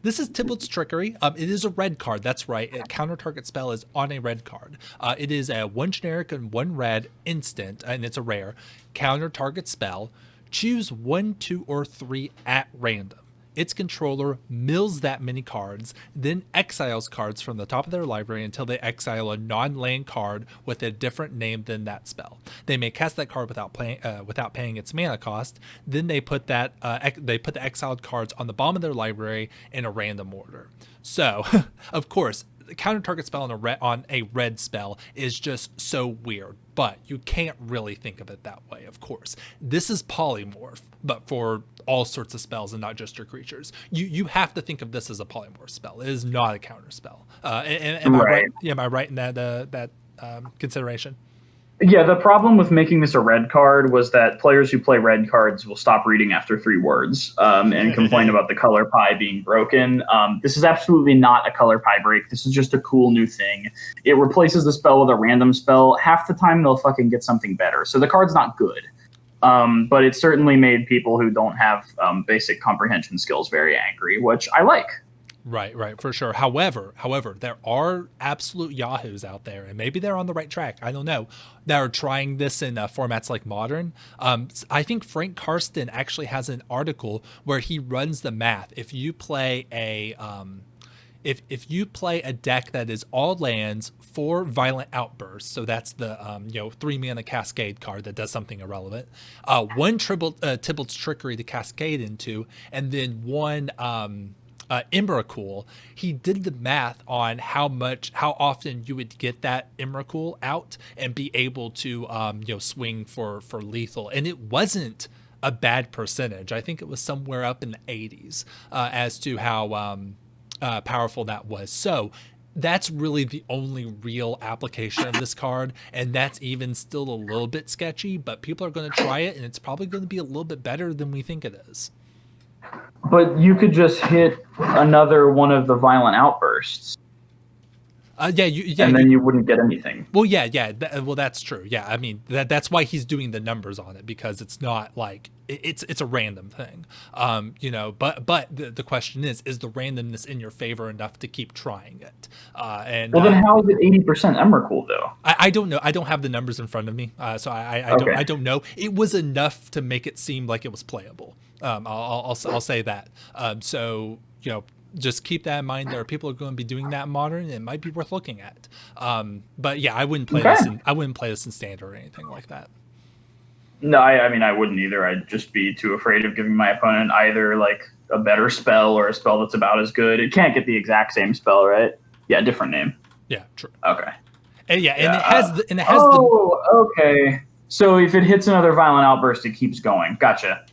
This is Tybalt's Trickery. It is a red card. That's right. A counter target spell is on a red card. It is a 1 generic and 1 red instant, and it's a rare. Counter target spell. Choose 1, 2, or 3 at random. Its controller mills that many cards, then exiles cards from the top of their library until they exile a non-land card with a different name than that spell. They may cast that card without paying its mana cost. Then they put the exiled cards on the bottom of their library in a random order. So, of course, the counter target spell on a red spell is just so weird, but you can't really think of it that way, of course. This is polymorph, but for all sorts of spells and not just your creatures. You have to think of this as a polymorph spell. It is not a counter spell. Am I right? Am I right in that consideration? Yeah, the problem with making this a red card was that players who play red cards will stop reading after 3 words and complain about the color pie being broken. This is absolutely not a color pie break. This is just a cool new thing. It replaces the spell with a random spell. Half the time they'll fucking get something better. So the card's not good. But it certainly made people who don't have basic comprehension skills very angry, which I like. Right, for sure. However, there are absolute yahoos out there, and maybe they're on the right track, I don't know, that are trying this in formats like Modern. I think Frank Karsten actually has an article where he runs the math. If you play a if you play a deck that is all lands, 4 violent outbursts, so that's the 3 mana cascade card that does something irrelevant, 1 Tybalt's Trickery to cascade into, and then 1 Emrakul, he did the math on how often you would get that Emrakul out and be able to swing for lethal, and it wasn't a bad percentage. I think it was somewhere up in the 80s as to how powerful that was. So that's really the only real application of this card, and that's even still a little bit sketchy, but people are going to try it, and it's probably going to be a little bit better than we think it is. But you could just hit another one of the violent outbursts. And then you wouldn't get anything. Well, well, that's true. Yeah, I mean that's why he's doing the numbers on it, because it's not like it's a random thing. But the question is the randomness in your favor enough to keep trying it? Then how is it 80% Emrakul though? I don't know. I don't have the numbers in front of me, so I don't know. It was enough to make it seem like it was playable. I'll say that. So just keep that in mind. There are people who are going to be doing that in Modern, and it might be worth looking at. But yeah, I wouldn't play this in Standard or anything like that. No, I mean I wouldn't either. I'd just be too afraid of giving my opponent either like a better spell or a spell that's about as good. It can't get the exact same spell, right? Yeah, different name. Yeah, true. Okay. And it has okay. So if it hits another violent outburst, it keeps going. Gotcha.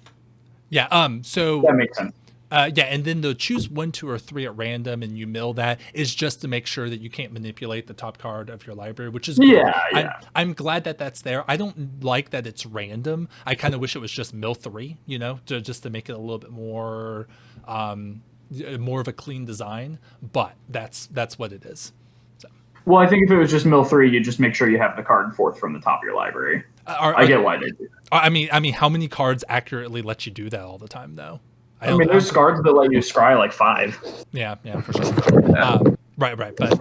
Yeah. So that makes sense. And then the choose 1, 2, or 3 at random, and you mill that is just to make sure that you can't manipulate the top card of your library, which is good. Yeah. I'm glad that that's there. I don't like that it's random. I kind of wish it was just mill 3, just to make it a little bit more of a clean design. But that's what it is. So. Well, I think if it was just mill 3, you just make sure you have the card 4th from the top of your library. I get why they do that. I mean, how many cards accurately let you do that all the time, though? I mean, there's cards that let you scry like 5. Yeah, for sure. Right. But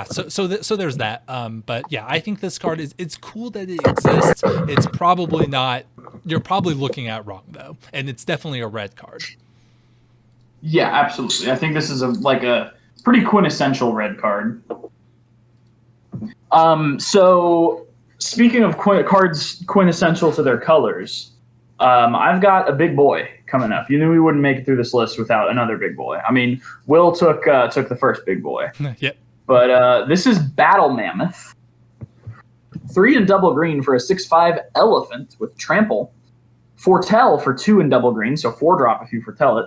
so there's that. But yeah, I think this card it's cool that it exists. It's probably not. You're probably looking at it wrong though, and it's definitely a red card. Yeah, absolutely. I think this is a pretty quintessential red card. So speaking of cards quintessential to their colors. I've got a big boy coming up. You knew we wouldn't make it through this list without another big boy. I mean, Will took the first big boy, Yep. but this is Battle Mammoth. 3 and double green for a 6/5 elephant with trample. Foretell for 2 and double green, so 4-drop if you foretell it.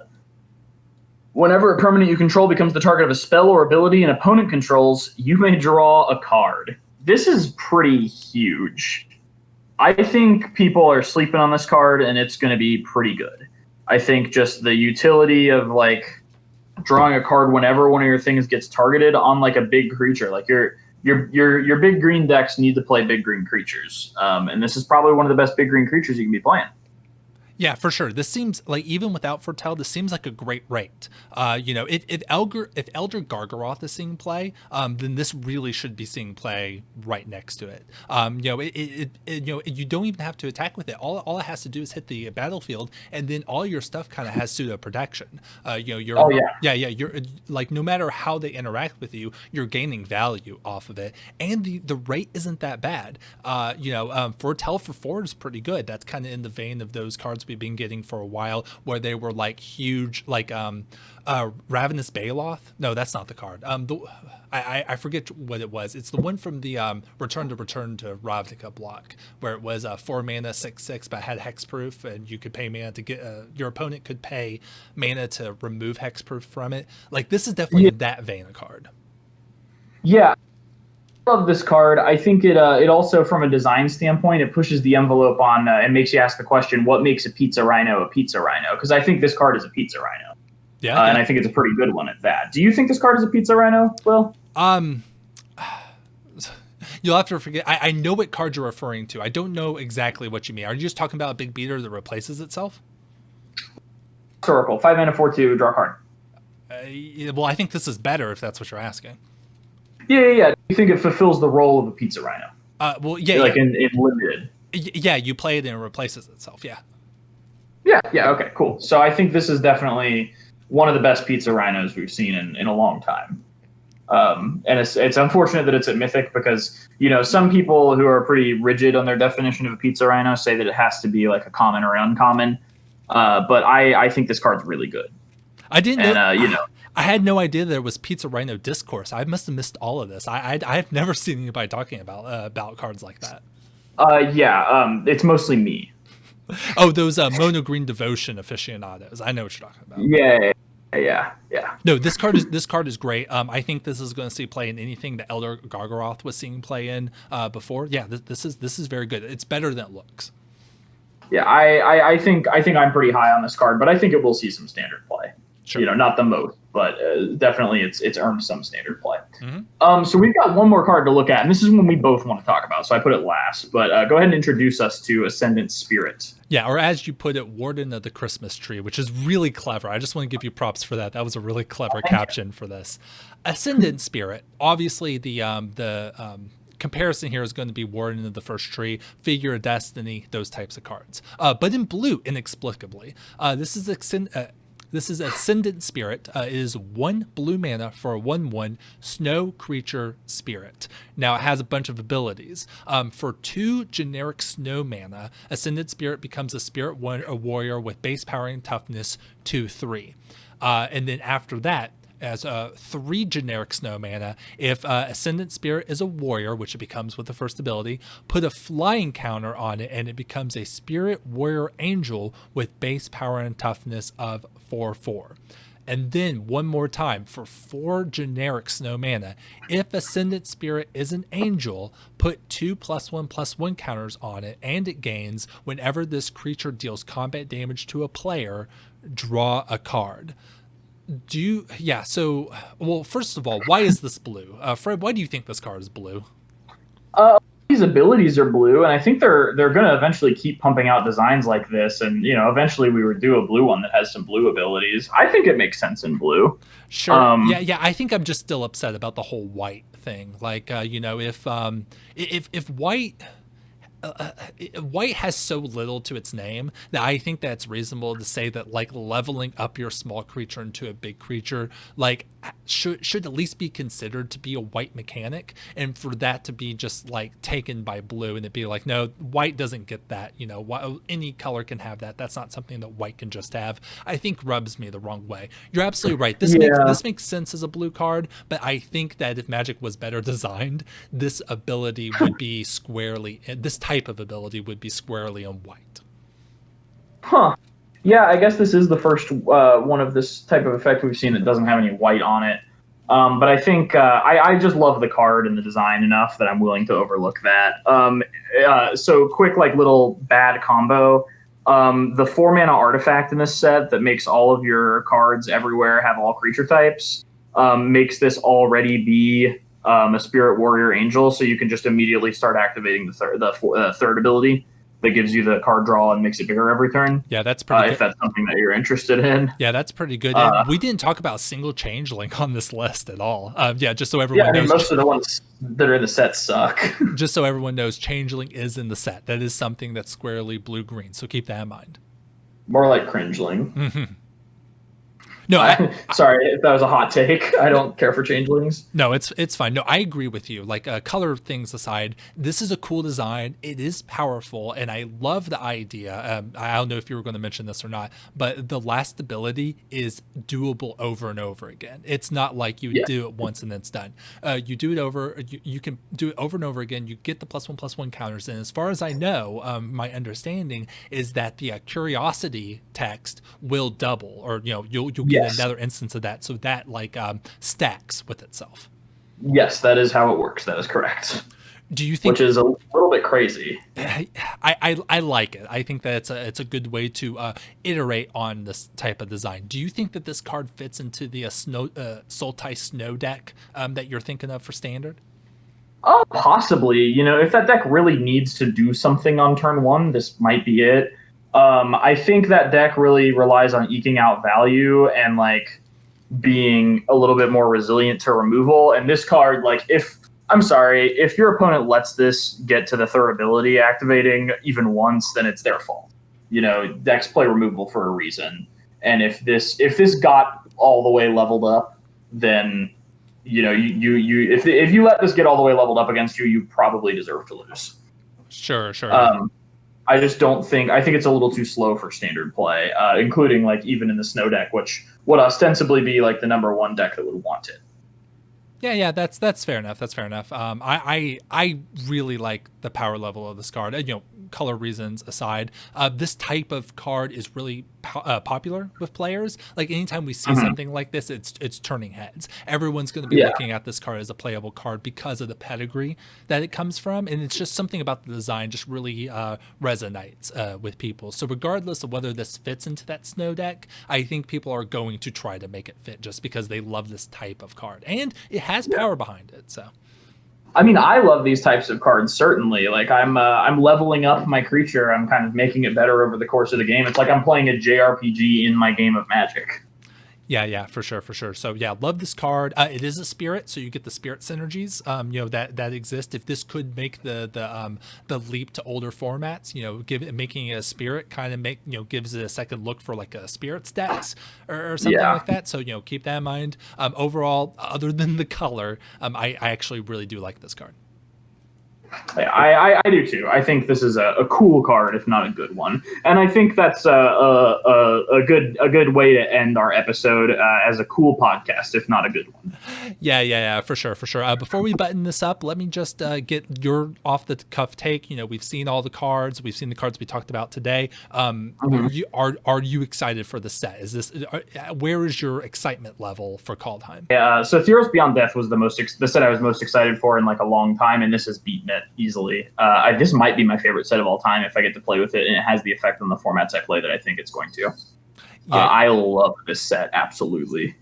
Whenever a permanent you control becomes the target of a spell or ability an opponent controls, you may draw a card. This is pretty huge. I think people are sleeping on this card, and it's going to be pretty good. I think just the utility of like drawing a card whenever one of your things gets targeted on like a big creature, like your big green decks need to play big green creatures, and this is probably one of the best big green creatures you can be playing. Yeah, for sure. This seems like even without Foretell, this seems like a great rate. If Elder Gargaroth is seeing play, then this really should be seeing play right next to it. You don't even have to attack with it. All it has to do is hit the battlefield, and then all your stuff kind of has pseudo protection. Oh yeah, You're like no matter how they interact with you, you're gaining value off of it, and the rate isn't that bad. Foretell for 4 is pretty good. That's kind of in the vein of those cards we've been getting for a while, where they were like huge, like Ravenous Baloth. No, that's not the card. I forget what it was. It's the one from the Return to Ravnica block, where it was 4 mana 6/6, but had hexproof, and you could pay mana to get your opponent could pay mana to remove hexproof from it. Like this is definitely in that vein of card. yeah. Love this card. I think it also, from a design standpoint, it pushes the envelope on and makes you ask the question, what makes a pizza rhino a pizza rhino? Because I think this card is a pizza rhino. Yeah, and I think it's a pretty good one at that. Do you think this card is a pizza rhino, Will? You'll have to forget. I know what card you're referring to. I don't know exactly what you mean. Are you just talking about a big beater that replaces itself? Oracle, 5 mana 4/2, draw a card. Well, I think this is better if that's what you're asking. Yeah. Do you think it fulfills the role of a pizza rhino? Well, yeah, like in limited. Yeah, you play it and it replaces itself. Yeah. Yeah. Okay, cool. So I think this is definitely one of the best pizza rhinos we've seen in a long time. And it's unfortunate that it's at Mythic because, some people who are pretty rigid on their definition of a pizza rhino say that it has to be like a common or uncommon. But I think this card's really good. I didn't know. I had no idea there was Pizza Rhino discourse. I must have missed all of this. I've never seen anybody talking about cards like that. It's mostly me. Oh, those mono green devotion aficionados. I know what you're talking about. Yeah. No, this card is great. I think this is going to see play in anything that Elder Gargaroth was seeing play in before. Yeah, this is very good. It's better than it looks. Yeah, I think I'm pretty high on this card, but I think it will see some standard play. Sure. Not the most, but definitely it's earned some standard play. Mm-hmm. So we've got one more card to look at, and this is one we both want to talk about, so I put it last. But go ahead and introduce us to Ascendant Spirit. Yeah, or as you put it, Warden of the Christmas Tree, which is really clever. I just want to give you props for that. That was a really clever caption for this. Ascendant Spirit, obviously the comparison here is going to be Warden of the First Tree, Figure of Destiny, those types of cards. But in blue, inexplicably, this is Ascendant Spirit. It is 1 blue mana for a 1/1 snow creature spirit. Now it has a bunch of abilities. For 2 generic snow mana, Ascendant Spirit becomes a spirit a warrior with base power and toughness 2/3. And then after that, as 3 generic snow mana, if Ascendant Spirit is a warrior, which it becomes with the first ability, put a flying counter on it and it becomes a spirit warrior angel with base power and toughness of 4/4. And then one more time, for 4 generic snow mana, if Ascendant Spirit is an angel, put 2 +1/+1 counters on it, and it gains whenever this creature deals combat damage to a player, draw a card. Well, first of all, why is this blue? Fred, why do you think this card is blue? These abilities are blue, and I think they're going to eventually keep pumping out designs like this, and eventually we would do a blue one that has some blue abilities. I think it makes sense in blue. Sure. I think I'm just still upset about the whole white thing. Like, if white. White has so little to its name that I think that's reasonable to say that, like, leveling up your small creature into a big creature, like, should at least be considered to be a white mechanic, and for that to be just like taken by blue and it be like, no, white doesn't get that, any color can have that, that's not something that white can just have, I think rubs me the wrong way. You're absolutely right, Yeah. this makes sense as a blue card, but I think that if Magic was better designed, this ability would be squarely, this type of ability would be squarely on white. Huh. Yeah, I guess this is the first one of this type of effect we've seen that doesn't have any white on it. But I think I just love the card and the design enough that I'm willing to overlook that. So quick, like little bad combo. The 4 mana artifact in this set that makes all of your cards everywhere have all creature types makes this already be a Spirit Warrior Angel, so you can just immediately start activating the third ability that gives you the card draw and makes it bigger every turn. Yeah, that's pretty good. If that's something that you're interested in. Yeah, that's pretty good. And we didn't talk about single Changeling on this list at all. Yeah, just so everyone knows. Most of the ones that are in the set suck. Just so everyone knows, Changeling is in the set. That is something that's squarely blue-green, so keep that in mind. More like Cringeling. Mm-hmm. No, sorry if that was a hot take. I don't care for changelings. No, it's fine. No, I agree with you. Like color things aside, this is a cool design. It is powerful, and I love the idea. I don't know if you were going to mention this or not, but the last ability is doable over and over again. It's not like you do it once and then it's done. You do it over. You can do it over and over again. You get the +1/+1 counters, and as far as I know, my understanding is that the curiosity text will double, or you'll get another instance of that, so that like stacks with itself. Yes, that is how it works. That is correct. Do you think, which is a little bit crazy? I like it. I think that it's a good way to iterate on this type of design. Do you think that this card fits into the Sultai Snow deck that you're thinking of for standard? Oh, possibly. If that deck really needs to do something on turn one, this might be it. I think that deck really relies on eking out value and like being a little bit more resilient to removal. And this card, like, if your opponent lets this get to the third ability activating even once, then it's their fault. Decks play removal for a reason. And if this got all the way leveled up, then if you let this get all the way leveled up against you, you probably deserve to lose. Sure. I just don't think. I think it's a little too slow for standard play, including like even in the snow deck, which would ostensibly be like the number one deck that would want it. Yeah, that's fair enough. That's fair enough. I really like the power level of this card. Color reasons aside, this type of card is really popular with players. Like anytime we see something like this, it's turning heads. Everyone's going to be looking at this card as a playable card because of the pedigree that it comes from, and it's just something about the design just really resonates with people. So regardless of whether this fits into that snow deck, I think people are going to try to make it fit just because they love this type of card, and it has power behind it. So. I mean, I love these types of cards, certainly. Like, I'm leveling up my creature. I'm kind of making it better over the course of the game. It's like I'm playing a JRPG in my game of Magic. Yeah, for sure. So yeah, love this card. It is a spirit, so you get the spirit synergies, that exist. If this could make the leap to older formats, making it a spirit kind of gives it a second look for like a spirit stacks or something like that. So keep that in mind. Overall, other than the color, I actually really do like this card. I do too. I think this is a cool card, if not a good one, and I think that's a good way to end our episode as a cool podcast, if not a good one. Yeah, for sure. Before we button this up, let me just get your off the cuff take. We've seen all the cards. We've seen the cards we talked about today. Are you excited for the set? Where is your excitement level for Kaldheim? Yeah. So Theros Beyond Death was the set I was most excited for in like a long time, and this has beaten it easily. This might be my favorite set of all time if I get to play with it, and it has the effect on the formats I play that I think it's going to. I love this set, absolutely.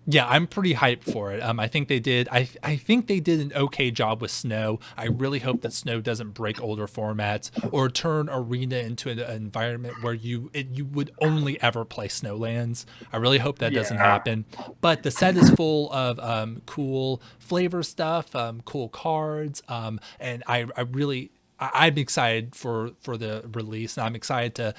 Yeah, I'm pretty hyped for it. I think they did. I think they did an okay job with Snow. I really hope that Snow doesn't break older formats or turn Arena into an environment where you would only ever play Snowlands. I really hope that doesn't happen. But the set is full of cool flavor stuff, cool cards, and I really I'm excited for the release, and I'm excited to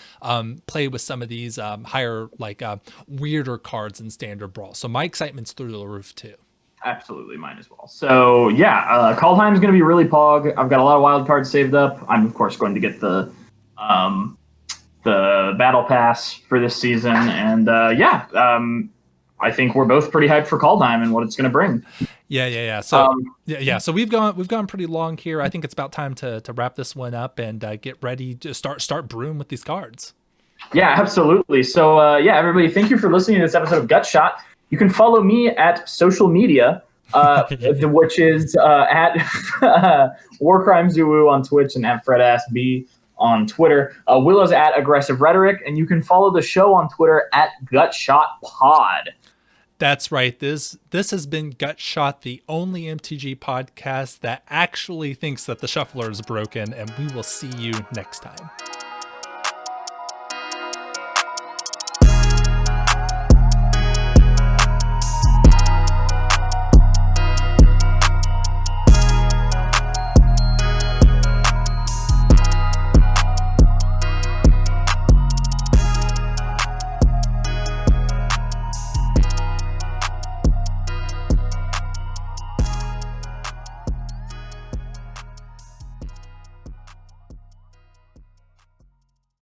play with some of these higher, like weirder cards in Standard Brawl. So my excitement's through the roof too. Absolutely, mine as well. So yeah, Kaldheim is going to be really pog. I've got a lot of wild cards saved up. I'm of course going to get the battle pass for this season, and I think we're both pretty hyped for Kaldheim and what it's going to bring. Yeah. So So we've gone pretty long here. I think it's about time to wrap this one up and get ready to start brewing with these cards. Yeah, absolutely. So everybody, thank you for listening to this episode of Gut Shot. You can follow me at social media, which is at WarCrimeZoo on Twitch and at FredAskB on Twitter. Willow's at Aggressive Rhetoric, and you can follow the show on Twitter at GutShotPod. That's right. This has been Gut Shot, the only MTG podcast that actually thinks that the shuffler is broken, and we will see you next time.